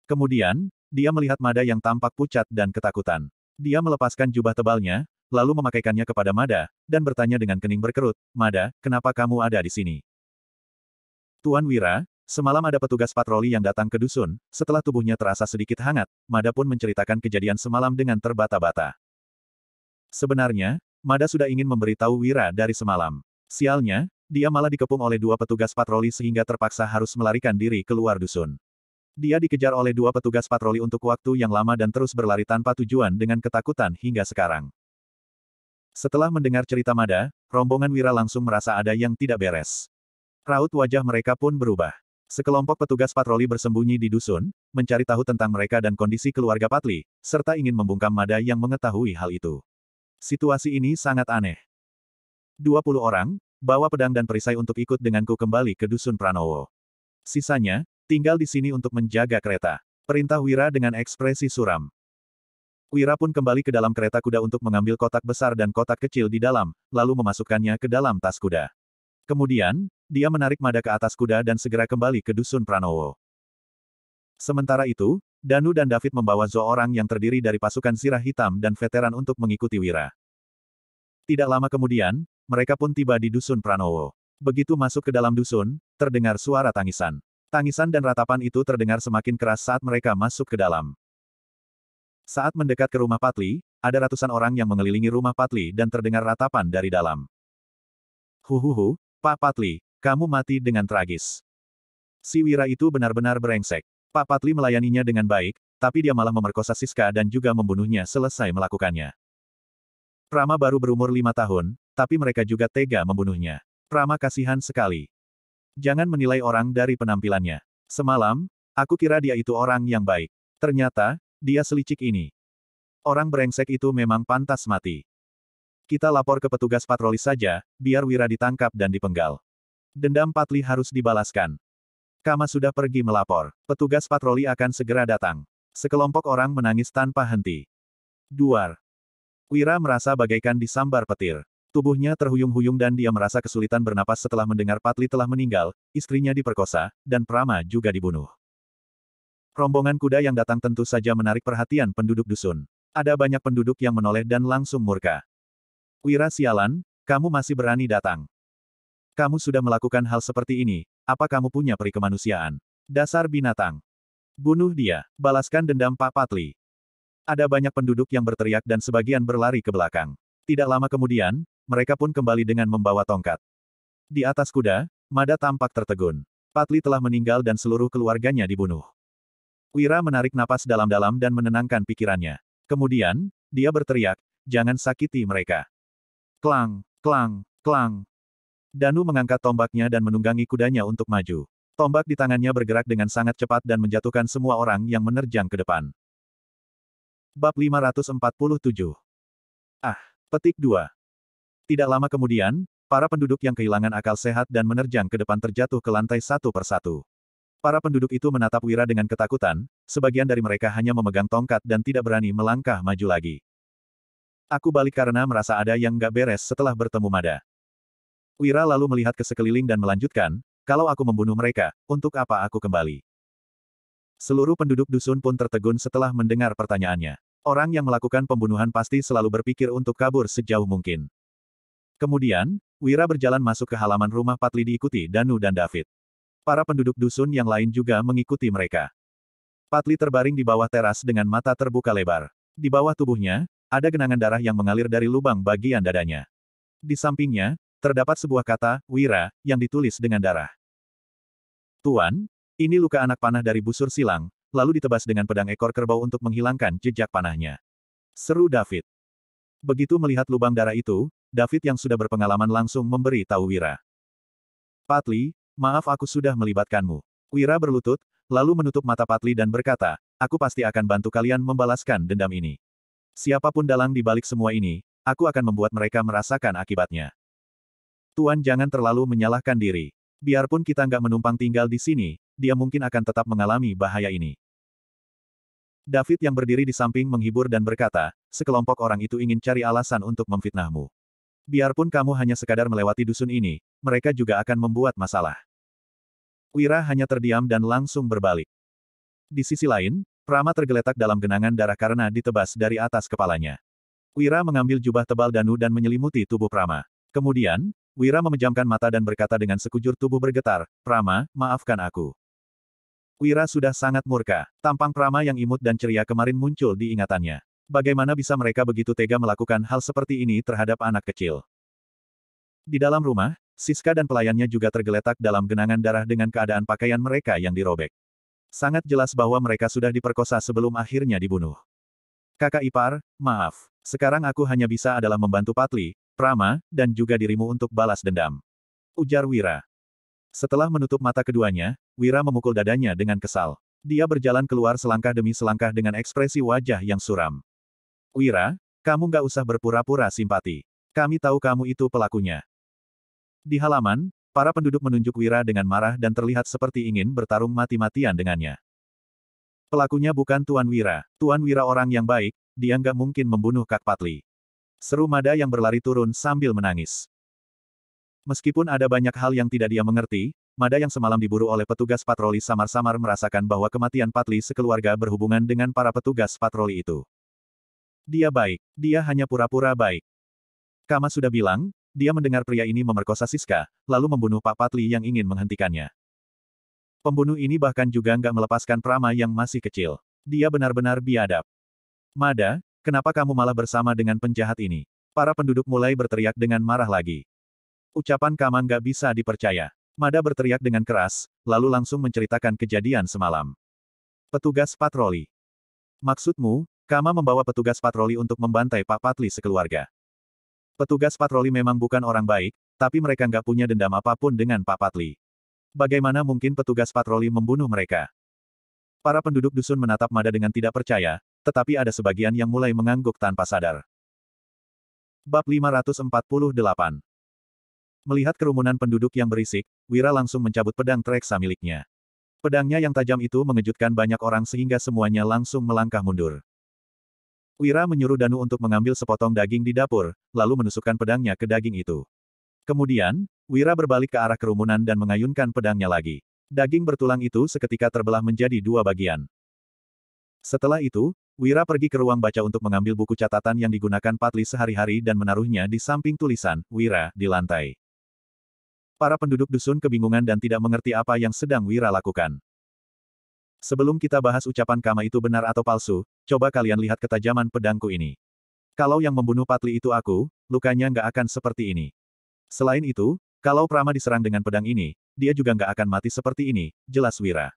Kemudian, dia melihat Mada yang tampak pucat dan ketakutan. Dia melepaskan jubah tebalnya, lalu memakaikannya kepada Mada, dan bertanya dengan kening berkerut, Mada, kenapa kamu ada di sini? Tuan Wira, semalam ada petugas patroli yang datang ke dusun, setelah tubuhnya terasa sedikit hangat, Mada pun menceritakan kejadian semalam dengan terbata-bata. Sebenarnya, Mada sudah ingin memberitahu Wira dari semalam. Sialnya, dia malah dikepung oleh dua petugas patroli sehingga terpaksa harus melarikan diri keluar dusun. Dia dikejar oleh dua petugas patroli untuk waktu yang lama dan terus berlari tanpa tujuan dengan ketakutan hingga sekarang. Setelah mendengar cerita Mada, rombongan Wira langsung merasa ada yang tidak beres. Raut wajah mereka pun berubah. Sekelompok petugas patroli bersembunyi di dusun, mencari tahu tentang mereka dan kondisi keluarga Patli, serta ingin membungkam Mada yang mengetahui hal itu. Situasi ini sangat aneh. 20 orang, bawa pedang dan perisai untuk ikut denganku kembali ke Dusun Pranowo. Sisanya, tinggal di sini untuk menjaga kereta. Perintah Wira dengan ekspresi suram. Wira pun kembali ke dalam kereta kuda untuk mengambil kotak besar dan kotak kecil di dalam, lalu memasukkannya ke dalam tas kuda. Kemudian, dia menarik Mada ke atas kuda dan segera kembali ke Dusun Pranowo. Sementara itu, Danu dan David membawa seorang yang terdiri dari pasukan Sirah Hitam dan veteran untuk mengikuti Wira. Tidak lama kemudian, mereka pun tiba di Dusun Pranowo. Begitu masuk ke dalam dusun, terdengar suara tangisan. Tangisan dan ratapan itu terdengar semakin keras saat mereka masuk ke dalam. Saat mendekat ke rumah Patli, ada ratusan orang yang mengelilingi rumah Patli dan terdengar ratapan dari dalam. Huhuhu, Pak Patli, kamu mati dengan tragis. Si Wira itu benar-benar brengsek. Pak Patli melayaninya dengan baik, tapi dia malah memerkosa Siska dan juga membunuhnya selesai melakukannya. Prama baru berumur 5 tahun, tapi mereka juga tega membunuhnya. Prama kasihan sekali. Jangan menilai orang dari penampilannya. Semalam, aku kira dia itu orang yang baik. Ternyata, dia selicik ini. Orang brengsek itu memang pantas mati. Kita lapor ke petugas patroli saja, biar Wira ditangkap dan dipenggal. Dendam Patli harus dibalaskan. Kama sudah pergi melapor. Petugas patroli akan segera datang. Sekelompok orang menangis tanpa henti. Duar. Wira merasa bagaikan disambar petir. Tubuhnya terhuyung-huyung dan dia merasa kesulitan bernapas setelah mendengar Patli telah meninggal, istrinya diperkosa, dan Prama juga dibunuh. Rombongan kuda yang datang tentu saja menarik perhatian penduduk dusun. Ada banyak penduduk yang menoleh dan langsung murka. Wira sialan, kamu masih berani datang. Kamu sudah melakukan hal seperti ini, apa kamu punya peri kemanusiaan? Dasar binatang. Bunuh dia, balaskan dendam Pak Patli. Ada banyak penduduk yang berteriak dan sebagian berlari ke belakang. Tidak lama kemudian, mereka pun kembali dengan membawa tongkat. Di atas kuda, Mada tampak tertegun. Patli telah meninggal dan seluruh keluarganya dibunuh. Wira menarik napas dalam-dalam dan menenangkan pikirannya. Kemudian, dia berteriak, jangan sakiti mereka. Klang, klang, klang. Danu mengangkat tombaknya dan menunggangi kudanya untuk maju. Tombak di tangannya bergerak dengan sangat cepat dan menjatuhkan semua orang yang menerjang ke depan. Bab 547. Petik 2. Tidak lama kemudian, para penduduk yang kehilangan akal sehat dan menerjang ke depan terjatuh ke lantai satu persatu. Para penduduk itu menatap Wira dengan ketakutan, sebagian dari mereka hanya memegang tongkat dan tidak berani melangkah maju lagi. Aku balik karena merasa ada yang nggak beres setelah bertemu Mada. Wira lalu melihat ke sekeliling dan melanjutkan, kalau aku membunuh mereka, untuk apa aku kembali? Seluruh penduduk dusun pun tertegun setelah mendengar pertanyaannya. Orang yang melakukan pembunuhan pasti selalu berpikir untuk kabur sejauh mungkin. Kemudian, Wira berjalan masuk ke halaman rumah Patli diikuti Danu dan David. Para penduduk dusun yang lain juga mengikuti mereka. Patli terbaring di bawah teras dengan mata terbuka lebar. Di bawah tubuhnya, ada genangan darah yang mengalir dari lubang bagian dadanya. Di sampingnya, terdapat sebuah kata, Wira, yang ditulis dengan darah. Tuan, ini luka anak panah dari busur silang, lalu ditebas dengan pedang ekor kerbau untuk menghilangkan jejak panahnya. Seru David. Begitu melihat lubang darah itu, David yang sudah berpengalaman langsung memberi tahu Wira. Patli, maaf aku sudah melibatkanmu. Wira berlutut, lalu menutup mata Patli dan berkata, aku pasti akan bantu kalian membalaskan dendam ini. Siapapun dalang di balik semua ini, aku akan membuat mereka merasakan akibatnya. Tuan jangan terlalu menyalahkan diri. Biarpun kita nggak menumpang tinggal di sini, dia mungkin akan tetap mengalami bahaya ini. David yang berdiri di samping menghibur dan berkata, sekelompok orang itu ingin cari alasan untuk memfitnahmu. Biarpun kamu hanya sekadar melewati dusun ini, mereka juga akan membuat masalah. Wira hanya terdiam dan langsung berbalik. Di sisi lain, Prama tergeletak dalam genangan darah karena ditebas dari atas kepalanya. Wira mengambil jubah tebal Danu dan menyelimuti tubuh Prama. Kemudian, Wira memejamkan mata dan berkata dengan sekujur tubuh bergetar, Prama, maafkan aku. Wira sudah sangat murka. Tampang Prama yang imut dan ceria kemarin muncul di ingatannya. Bagaimana bisa mereka begitu tega melakukan hal seperti ini terhadap anak kecil? Di dalam rumah, Siska dan pelayannya juga tergeletak dalam genangan darah dengan keadaan pakaian mereka yang dirobek. Sangat jelas bahwa mereka sudah diperkosa sebelum akhirnya dibunuh. Kakak ipar, maaf. Sekarang aku hanya bisa adalah membantu Patli, Prama, dan juga dirimu untuk balas dendam. Ujar Wira. Setelah menutup mata keduanya, Wira memukul dadanya dengan kesal. Dia berjalan keluar selangkah demi selangkah dengan ekspresi wajah yang suram. Wira, kamu nggak usah berpura-pura simpati. Kami tahu kamu itu pelakunya. Di halaman, para penduduk menunjuk Wira dengan marah dan terlihat seperti ingin bertarung mati-matian dengannya. Pelakunya bukan Tuan Wira. Tuan Wira orang yang baik, dia nggak mungkin membunuh Kak Patli. Seru Mada yang berlari turun sambil menangis. Meskipun ada banyak hal yang tidak dia mengerti, Mada yang semalam diburu oleh petugas patroli samar-samar merasakan bahwa kematian Patli sekeluarga berhubungan dengan para petugas patroli itu. Dia baik. Dia hanya pura-pura baik. Kama sudah bilang, dia mendengar pria ini memerkosa Siska, lalu membunuh Pak Patli yang ingin menghentikannya. Pembunuh ini bahkan juga nggak melepaskan Prama yang masih kecil. Dia benar-benar biadab. Mada, kenapa kamu malah bersama dengan penjahat ini? Para penduduk mulai berteriak dengan marah lagi. Ucapan Kama nggak bisa dipercaya. Mada berteriak dengan keras, lalu langsung menceritakan kejadian semalam. Petugas patroli. Maksudmu, Kama membawa petugas patroli untuk membantai Pak Patli sekeluarga. Petugas patroli memang bukan orang baik, tapi mereka nggak punya dendam apapun dengan Pak Patli. Bagaimana mungkin petugas patroli membunuh mereka? Para penduduk dusun menatap Mada dengan tidak percaya, tetapi ada sebagian yang mulai mengangguk tanpa sadar. Bab 548. Melihat kerumunan penduduk yang berisik, Wira langsung mencabut pedang Treksa miliknya. Pedangnya yang tajam itu mengejutkan banyak orang sehingga semuanya langsung melangkah mundur. Wira menyuruh Danu untuk mengambil sepotong daging di dapur, lalu menusukkan pedangnya ke daging itu. Kemudian, Wira berbalik ke arah kerumunan dan mengayunkan pedangnya lagi. Daging bertulang itu seketika terbelah menjadi dua bagian. Setelah itu, Wira pergi ke ruang baca untuk mengambil buku catatan yang digunakan Patli sehari-hari dan menaruhnya di samping tulisan Wira di lantai. Para penduduk dusun kebingungan dan tidak mengerti apa yang sedang Wira lakukan. Sebelum kita bahas ucapan Kama itu benar atau palsu, coba kalian lihat ketajaman pedangku ini. Kalau yang membunuh Patli itu aku, lukanya nggak akan seperti ini. Selain itu, kalau Prama diserang dengan pedang ini, dia juga nggak akan mati seperti ini, jelas Wira.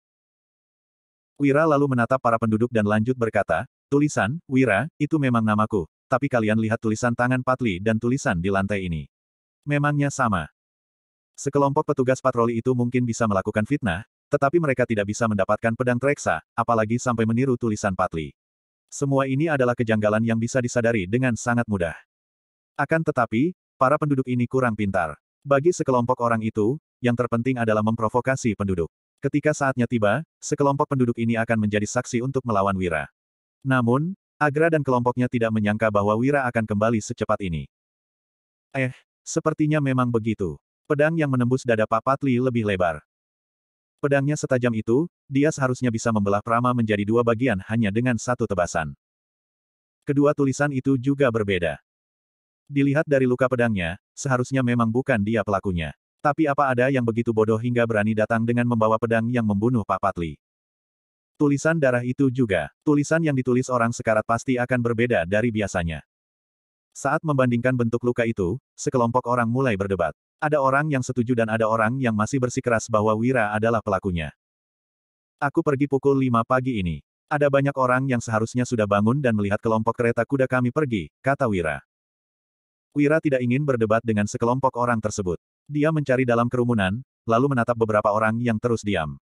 Wira lalu menatap para penduduk dan lanjut berkata, tulisan, Wira, itu memang namaku, tapi kalian lihat tulisan tangan Patli dan tulisan di lantai ini. Memangnya sama. Sekelompok petugas patroli itu mungkin bisa melakukan fitnah, tetapi mereka tidak bisa mendapatkan pedang Treksa, apalagi sampai meniru tulisan Patli. Semua ini adalah kejanggalan yang bisa disadari dengan sangat mudah. Akan tetapi, para penduduk ini kurang pintar. Bagi sekelompok orang itu, yang terpenting adalah memprovokasi penduduk. Ketika saatnya tiba, sekelompok penduduk ini akan menjadi saksi untuk melawan Wira. Namun, Agra dan kelompoknya tidak menyangka bahwa Wira akan kembali secepat ini. Sepertinya memang begitu. Pedang yang menembus dada Pak Patli lebih lebar. Pedangnya setajam itu, dia seharusnya bisa membelah Prama menjadi dua bagian hanya dengan satu tebasan. Kedua tulisan itu juga berbeda. Dilihat dari luka pedangnya, seharusnya memang bukan dia pelakunya. Tapi apa ada yang begitu bodoh hingga berani datang dengan membawa pedang yang membunuh Pak Patli? Tulisan darah itu juga, tulisan yang ditulis orang sekarat pasti akan berbeda dari biasanya. Saat membandingkan bentuk luka itu, sekelompok orang mulai berdebat. Ada orang yang setuju dan ada orang yang masih bersikeras bahwa Wira adalah pelakunya. Aku pergi pukul 5 pagi ini. Ada banyak orang yang seharusnya sudah bangun dan melihat kelompok kereta kuda kami pergi, kata Wira. Wira tidak ingin berdebat dengan sekelompok orang tersebut. Dia mencari dalam kerumunan, lalu menatap beberapa orang yang terus diam.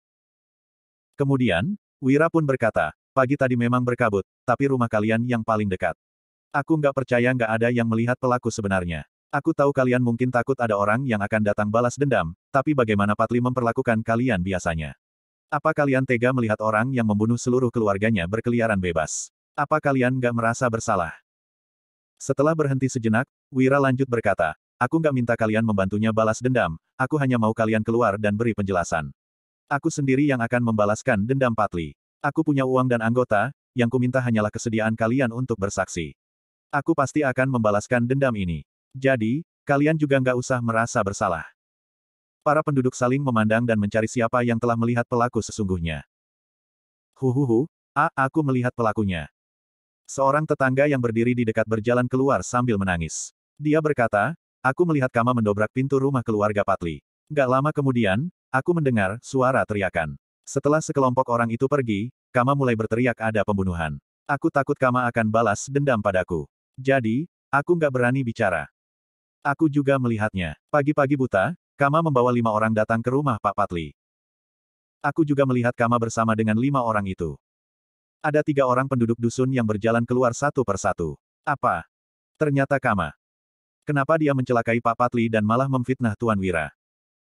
Kemudian, Wira pun berkata, pagi tadi memang berkabut, tapi rumah kalian yang paling dekat. Aku nggak percaya nggak ada yang melihat pelaku sebenarnya. Aku tahu kalian mungkin takut ada orang yang akan datang balas dendam, tapi bagaimana Patli memperlakukan kalian biasanya? Apa kalian tega melihat orang yang membunuh seluruh keluarganya berkeliaran bebas? Apa kalian nggak merasa bersalah? Setelah berhenti sejenak, Wira lanjut berkata, aku nggak minta kalian membantunya balas dendam, aku hanya mau kalian keluar dan beri penjelasan. Aku sendiri yang akan membalaskan dendam Patli. Aku punya uang dan anggota, yang kuminta hanyalah kesediaan kalian untuk bersaksi. Aku pasti akan membalaskan dendam ini. Jadi, kalian juga nggak usah merasa bersalah. Para penduduk saling memandang dan mencari siapa yang telah melihat pelaku sesungguhnya. Huhuhu, aku melihat pelakunya. Seorang tetangga yang berdiri di dekat berjalan keluar sambil menangis. Dia berkata, aku melihat Kama mendobrak pintu rumah keluarga Patli. Gak lama kemudian, aku mendengar suara teriakan. Setelah sekelompok orang itu pergi, Kama mulai berteriak ada pembunuhan. Aku takut Kama akan balas dendam padaku. Jadi, aku nggak berani bicara. Aku juga melihatnya. Pagi-pagi buta, Kama membawa 5 orang datang ke rumah Pak Patli. Aku juga melihat Kama bersama dengan 5 orang itu. Ada 3 orang penduduk dusun yang berjalan keluar satu persatu. Apa? Ternyata Kama. Kenapa dia mencelakai Pak Patli dan malah memfitnah Tuan Wira?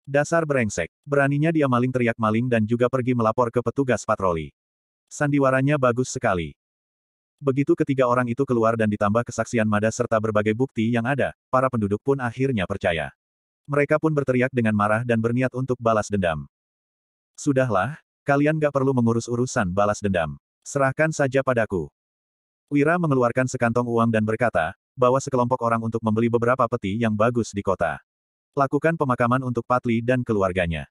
Dasar brengsek. Beraninya dia maling teriak maling dan juga pergi melapor ke petugas patroli. Sandiwaranya bagus sekali. Begitu ketiga orang itu keluar dan ditambah kesaksian Mada serta berbagai bukti yang ada, para penduduk pun akhirnya percaya. Mereka pun berteriak dengan marah dan berniat untuk balas dendam. Sudahlah, kalian gak perlu mengurus urusan balas dendam. Serahkan saja padaku. Wira mengeluarkan sekantong uang dan berkata, bawa sekelompok orang untuk membeli beberapa peti yang bagus di kota. Lakukan pemakaman untuk Patli dan keluarganya.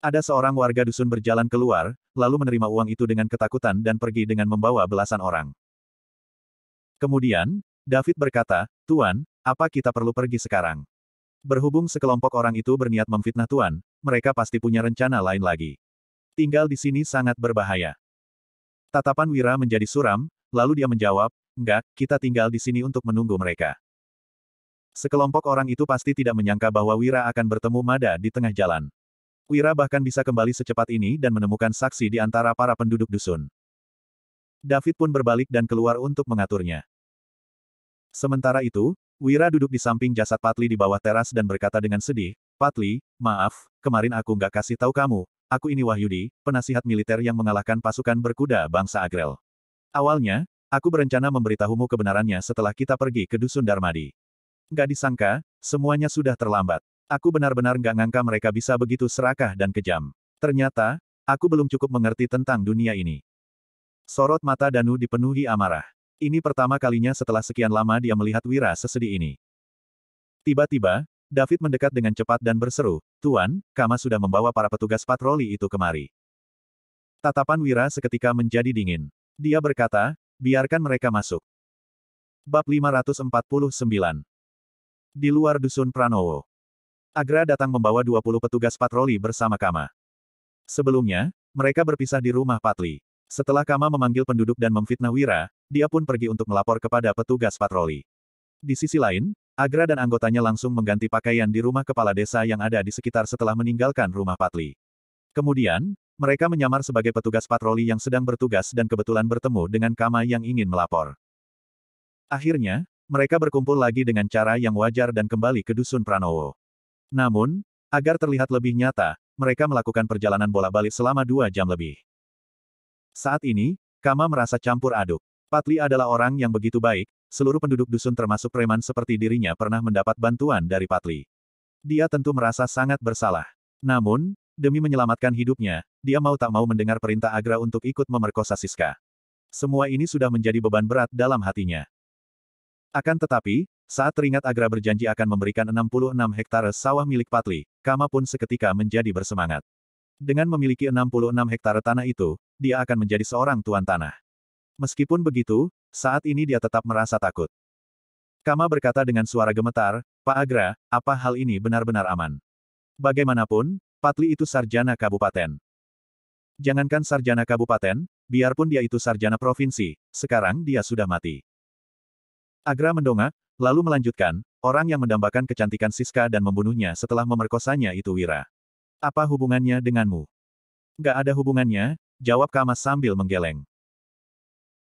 Ada seorang warga dusun berjalan keluar, lalu menerima uang itu dengan ketakutan dan pergi dengan membawa belasan orang. Kemudian, David berkata, Tuan, apa kita perlu pergi sekarang? Berhubung sekelompok orang itu berniat memfitnah Tuan, mereka pasti punya rencana lain lagi. Tinggal di sini sangat berbahaya. Tatapan Wira menjadi suram, lalu dia menjawab, enggak, kita tinggal di sini untuk menunggu mereka. Sekelompok orang itu pasti tidak menyangka bahwa Wira akan bertemu Mada di tengah jalan. Wira bahkan bisa kembali secepat ini dan menemukan saksi di antara para penduduk dusun. David pun berbalik dan keluar untuk mengaturnya. Sementara itu, Wira duduk di samping jasad Patli di bawah teras dan berkata dengan sedih, Patli, maaf, kemarin aku nggak kasih tahu kamu, aku ini Wahyudi, penasihat militer yang mengalahkan pasukan berkuda bangsa Agrel. Awalnya, aku berencana memberitahumu kebenarannya setelah kita pergi ke dusun Darmadi. Nggak disangka, semuanya sudah terlambat. Aku benar-benar nggak ngangka mereka bisa begitu serakah dan kejam. Ternyata, aku belum cukup mengerti tentang dunia ini. Sorot mata Danu dipenuhi amarah. Ini pertama kalinya setelah sekian lama dia melihat Wira sesedih ini. Tiba-tiba, David mendekat dengan cepat dan berseru, Tuan, Kama sudah membawa para petugas patroli itu kemari. Tatapan Wira seketika menjadi dingin. Dia berkata, biarkan mereka masuk. Bab 549. Di luar dusun Pranowo. Agra datang membawa 20 petugas patroli bersama Kama. Sebelumnya, mereka berpisah di rumah Patli. Setelah Kama memanggil penduduk dan memfitnah Wira, dia pun pergi untuk melapor kepada petugas patroli. Di sisi lain, Agra dan anggotanya langsung mengganti pakaian di rumah kepala desa yang ada di sekitar setelah meninggalkan rumah Patli. Kemudian, mereka menyamar sebagai petugas patroli yang sedang bertugas dan kebetulan bertemu dengan Kama yang ingin melapor. Akhirnya, mereka berkumpul lagi dengan cara yang wajar dan kembali ke dusun Pranowo. Namun, agar terlihat lebih nyata, mereka melakukan perjalanan bolak-balik selama 2 jam lebih. Saat ini, Kama merasa campur aduk. Patli adalah orang yang begitu baik, seluruh penduduk dusun termasuk preman seperti dirinya pernah mendapat bantuan dari Patli. Dia tentu merasa sangat bersalah. Namun, demi menyelamatkan hidupnya, dia mau tak mau mendengar perintah Agra untuk ikut memerkosa Siska. Semua ini sudah menjadi beban berat dalam hatinya. Akan tetapi, saat teringat Agra berjanji akan memberikan 66 hektare sawah milik Patli, Kama pun seketika menjadi bersemangat. Dengan memiliki 66 hektare tanah itu, dia akan menjadi seorang tuan tanah. Meskipun begitu, saat ini dia tetap merasa takut. Kama berkata dengan suara gemetar, Pak Agra, apa hal ini benar-benar aman? Bagaimanapun, Patli itu sarjana kabupaten. Jangankan sarjana kabupaten, biarpun dia itu sarjana provinsi, sekarang dia sudah mati. Agra mendongak, lalu melanjutkan, orang yang mendambakan kecantikan Siska dan membunuhnya setelah memerkosanya itu Wira. Apa hubungannya denganmu? Nggak ada hubungannya, jawab Kama sambil menggeleng.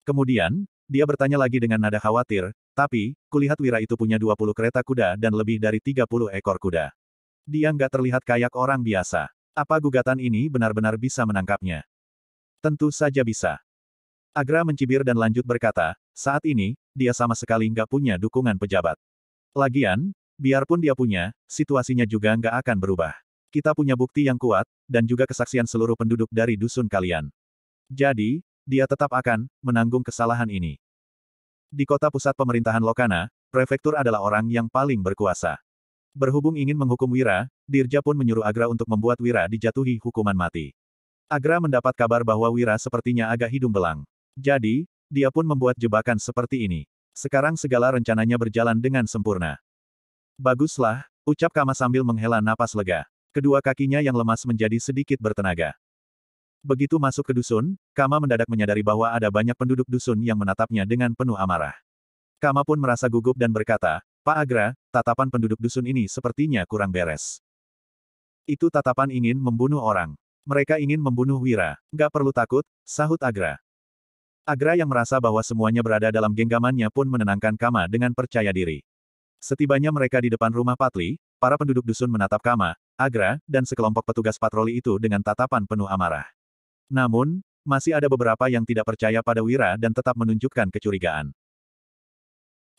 Kemudian, dia bertanya lagi dengan nada khawatir, Tapi, kulihat Wira itu punya 20 kereta kuda dan lebih dari 30 ekor kuda. Dia nggak terlihat kayak orang biasa. Apa gugatan ini benar-benar bisa menangkapnya? Tentu saja bisa. Agra mencibir dan lanjut berkata, saat ini, dia sama sekali nggak punya dukungan pejabat. Lagian, biarpun dia punya, situasinya juga nggak akan berubah. Kita punya bukti yang kuat, dan juga kesaksian seluruh penduduk dari dusun kalian. Jadi, dia tetap akan menanggung kesalahan ini. Di kota pusat pemerintahan Lokana, prefektur adalah orang yang paling berkuasa. Berhubung ingin menghukum Wira, Dirja pun menyuruh Agra untuk membuat Wira dijatuhi hukuman mati. Agra mendapat kabar bahwa Wira sepertinya agak hidung belang. Jadi, dia pun membuat jebakan seperti ini. Sekarang segala rencananya berjalan dengan sempurna. Baguslah, ucap Kama sambil menghela napas lega. Kedua kakinya yang lemas menjadi sedikit bertenaga. Begitu masuk ke dusun, Kama mendadak menyadari bahwa ada banyak penduduk dusun yang menatapnya dengan penuh amarah. Kama pun merasa gugup dan berkata, Pak Agra, tatapan penduduk dusun ini sepertinya kurang beres. Itu tatapan ingin membunuh orang. Mereka ingin membunuh Wira. Gak perlu takut, sahut Agra. Agra yang merasa bahwa semuanya berada dalam genggamannya pun menenangkan Kama dengan percaya diri. Setibanya mereka di depan rumah Patli, para penduduk dusun menatap Kama, Agra, dan sekelompok petugas patroli itu dengan tatapan penuh amarah. Namun, masih ada beberapa yang tidak percaya pada Wira dan tetap menunjukkan kecurigaan.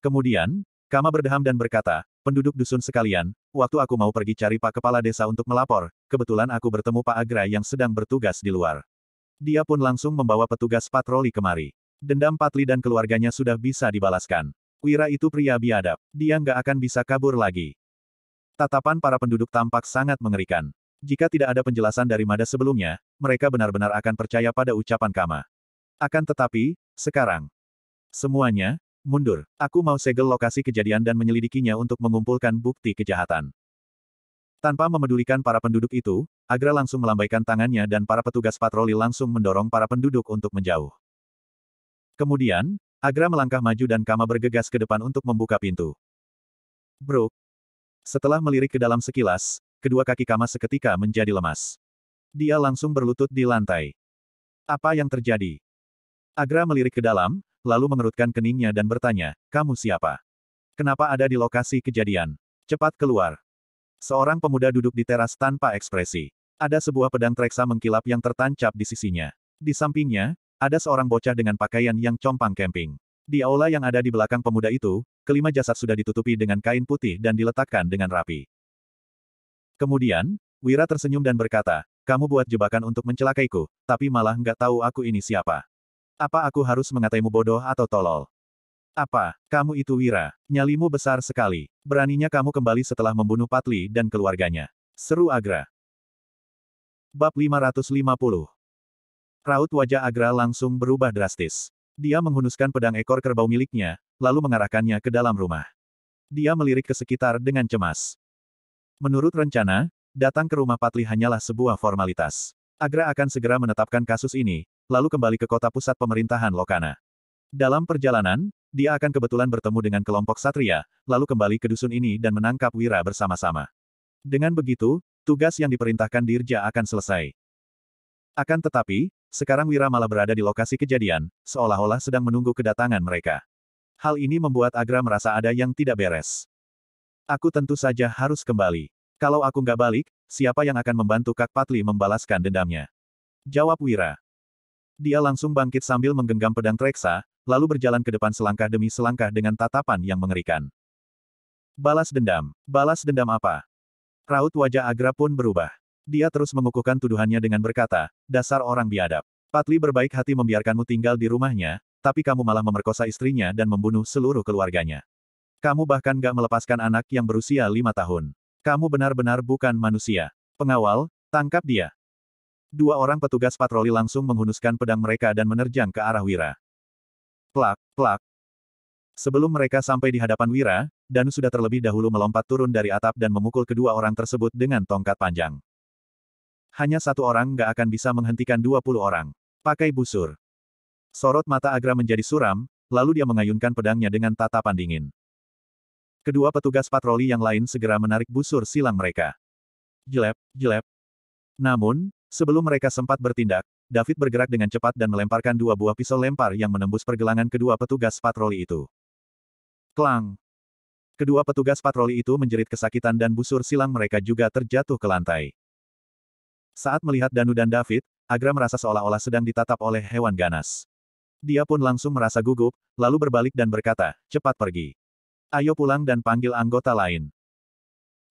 Kemudian, Kama berdeham dan berkata, penduduk dusun sekalian, waktu aku mau pergi cari Pak Kepala Desa untuk melapor, kebetulan aku bertemu Pak Agra yang sedang bertugas di luar. Dia pun langsung membawa petugas patroli kemari. Dendam Patli dan keluarganya sudah bisa dibalaskan. Wira itu pria biadab. Dia nggak akan bisa kabur lagi. Tatapan para penduduk tampak sangat mengerikan. Jika tidak ada penjelasan dari Mada sebelumnya, mereka benar-benar akan percaya pada ucapan Kama. Akan tetapi, sekarang, semuanya, mundur. Aku mau segel lokasi kejadian dan menyelidikinya untuk mengumpulkan bukti kejahatan. Tanpa memedulikan para penduduk itu, Agra langsung melambaikan tangannya dan para petugas patroli langsung mendorong para penduduk untuk menjauh. Kemudian, Agra melangkah maju dan Kama bergegas ke depan untuk membuka pintu. Bruk. Setelah melirik ke dalam sekilas, kedua kaki Kama seketika menjadi lemas. Dia langsung berlutut di lantai. Apa yang terjadi? Agra melirik ke dalam, lalu mengerutkan keningnya dan bertanya, kamu siapa? Kenapa ada di lokasi kejadian? Cepat keluar. Seorang pemuda duduk di teras tanpa ekspresi. Ada sebuah pedang treksa mengkilap yang tertancap di sisinya. Di sampingnya, ada seorang bocah dengan pakaian yang compang camping. Di aula yang ada di belakang pemuda itu, kelima jasad sudah ditutupi dengan kain putih dan diletakkan dengan rapi. Kemudian, Wira tersenyum dan berkata, kamu buat jebakan untuk mencelakaiku, tapi malah nggak tahu aku ini siapa. Apa aku harus mengataimu bodoh atau tolol? Apa, kamu itu Wira? Nyalimu besar sekali. Beraninya kamu kembali setelah membunuh Patli dan keluarganya. Seru Agra. Bab 550. Raut wajah Agra langsung berubah drastis. Dia menghunuskan pedang ekor kerbau miliknya, lalu mengarahkannya ke dalam rumah. Dia melirik ke sekitar dengan cemas. Menurut rencana, datang ke rumah Patli hanyalah sebuah formalitas. Agra akan segera menetapkan kasus ini, lalu kembali ke kota pusat pemerintahan Lokana. Dalam perjalanan, dia akan kebetulan bertemu dengan kelompok Satria, lalu kembali ke dusun ini dan menangkap Wira bersama-sama. Dengan begitu, tugas yang diperintahkan Dirja akan selesai. Akan tetapi, sekarang Wira malah berada di lokasi kejadian, seolah-olah sedang menunggu kedatangan mereka. Hal ini membuat Agra merasa ada yang tidak beres. Aku tentu saja harus kembali. Kalau aku nggak balik, siapa yang akan membantu Kak Patli membalaskan dendamnya? Jawab Wira. Dia langsung bangkit sambil menggenggam pedang treksa, lalu berjalan ke depan selangkah demi selangkah dengan tatapan yang mengerikan. Balas dendam. Balas dendam apa? Raut wajah Agra pun berubah. Dia terus mengukuhkan tuduhannya dengan berkata, dasar orang biadab. Patli berbaik hati membiarkanmu tinggal di rumahnya, tapi kamu malah memerkosa istrinya dan membunuh seluruh keluarganya. Kamu bahkan gak melepaskan anak yang berusia 5 tahun. Kamu benar-benar bukan manusia. Pengawal, tangkap dia. Dua orang petugas patroli langsung menghunuskan pedang mereka dan menerjang ke arah Wira. Plak, plak. Sebelum mereka sampai di hadapan Wira, Danu sudah terlebih dahulu melompat turun dari atap dan memukul kedua orang tersebut dengan tongkat panjang. Hanya satu orang nggak akan bisa menghentikan 20 orang. Pakai busur. Sorot mata Agra menjadi suram, lalu dia mengayunkan pedangnya dengan tatapan dingin. Kedua petugas patroli yang lain segera menarik busur silang mereka. Jelep, jelep. Namun, sebelum mereka sempat bertindak, David bergerak dengan cepat dan melemparkan dua buah pisau lempar yang menembus pergelangan kedua petugas patroli itu. Klang! Kedua petugas patroli itu menjerit kesakitan dan busur silang mereka juga terjatuh ke lantai. Saat melihat Danu dan David, Agra merasa seolah-olah sedang ditatap oleh hewan ganas. Dia pun langsung merasa gugup, lalu berbalik dan berkata, cepat pergi. Ayo pulang dan panggil anggota lain.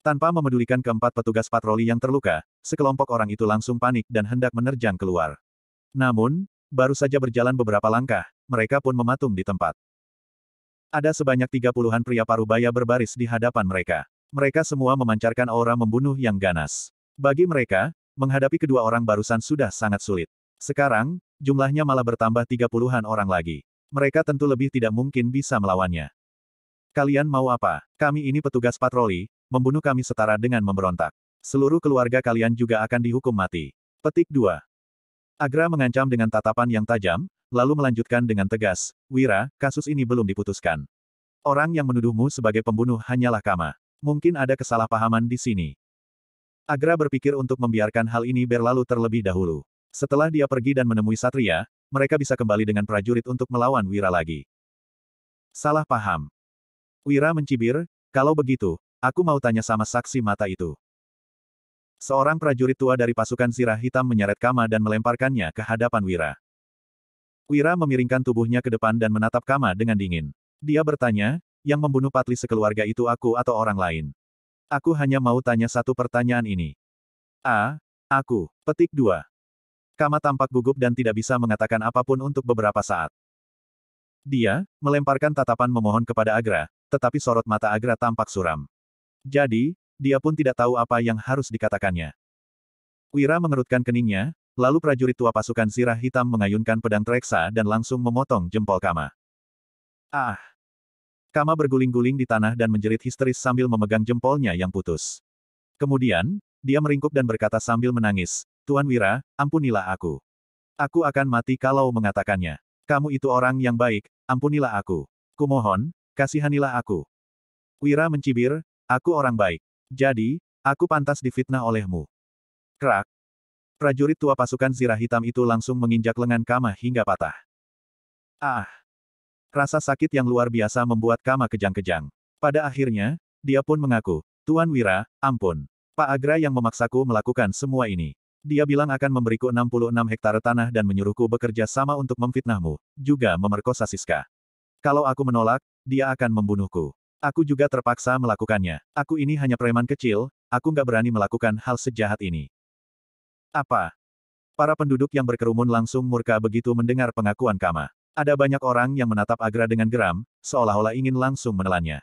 Tanpa memedulikan keempat petugas patroli yang terluka, sekelompok orang itu langsung panik dan hendak menerjang keluar. Namun, baru saja berjalan beberapa langkah, mereka pun mematung di tempat. Ada sebanyak 30-an pria parubaya berbaris di hadapan mereka. Mereka semua memancarkan aura membunuh yang ganas. Bagi mereka, menghadapi kedua orang barusan sudah sangat sulit. Sekarang, jumlahnya malah bertambah 30-an orang lagi. Mereka tentu lebih tidak mungkin bisa melawannya. Kalian mau apa? Kami ini petugas patroli, membunuh kami setara dengan memberontak. Seluruh keluarga kalian juga akan dihukum mati. Petik 2. Agra mengancam dengan tatapan yang tajam, lalu melanjutkan dengan tegas, Wira, kasus ini belum diputuskan. Orang yang menuduhmu sebagai pembunuh hanyalah Kama. Mungkin ada kesalahpahaman di sini. Agra berpikir untuk membiarkan hal ini berlalu terlebih dahulu. Setelah dia pergi dan menemui Satria, mereka bisa kembali dengan prajurit untuk melawan Wira lagi. Salah paham. Wira mencibir, kalau begitu, aku mau tanya sama saksi mata itu. Seorang prajurit tua dari pasukan Zirah Hitam menyeret Kama dan melemparkannya ke hadapan Wira. Wira memiringkan tubuhnya ke depan dan menatap Kama dengan dingin. Dia bertanya, yang membunuh Patli sekeluarga itu aku atau orang lain? Aku hanya mau tanya satu pertanyaan ini. Aku. Petik 2. Kama tampak gugup dan tidak bisa mengatakan apapun untuk beberapa saat. Dia melemparkan tatapan memohon kepada Agra, tetapi sorot mata Agra tampak suram. Jadi, dia pun tidak tahu apa yang harus dikatakannya. Wira mengerutkan keningnya, lalu prajurit tua pasukan Zirah Hitam mengayunkan pedang Treksa dan langsung memotong jempol Kama. Kama berguling-guling di tanah dan menjerit histeris sambil memegang jempolnya yang putus. Kemudian, dia meringkuk dan berkata sambil menangis, Tuan Wira, ampunilah aku. Aku akan mati kalau mengatakannya. Kamu itu orang yang baik, ampunilah aku. Kumohon, kasihanilah aku. Wira mencibir, aku orang baik. Jadi, aku pantas difitnah olehmu. Krak. Prajurit tua pasukan Zirah Hitam itu langsung menginjak lengan Kama hingga patah. Rasa sakit yang luar biasa membuat Kama kejang-kejang. Pada akhirnya, dia pun mengaku, Tuan Wira, ampun. Pak Agra yang memaksaku melakukan semua ini. Dia bilang akan memberiku 66 hektare tanah dan menyuruhku bekerja sama untuk memfitnahmu, juga memerkosa Siska. Kalau aku menolak, dia akan membunuhku. Aku juga terpaksa melakukannya. Aku ini hanya preman kecil, aku nggak berani melakukan hal sejahat ini. Apa? Para penduduk yang berkerumun langsung murka begitu mendengar pengakuan Kama. Ada banyak orang yang menatap Agra dengan geram, seolah-olah ingin langsung menelannya.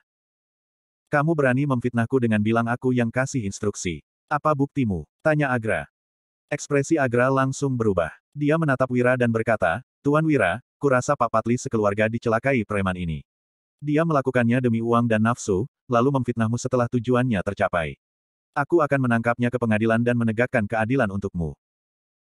Kamu berani memfitnahku dengan bilang aku yang kasih instruksi. Apa buktimu? Tanya Agra. Ekspresi Agra langsung berubah. Dia menatap Wira dan berkata, Tuan Wira, kurasa Pak Patli sekeluarga dicelakai preman ini. Dia melakukannya demi uang dan nafsu, lalu memfitnahmu setelah tujuannya tercapai. Aku akan menangkapnya ke pengadilan dan menegakkan keadilan untukmu.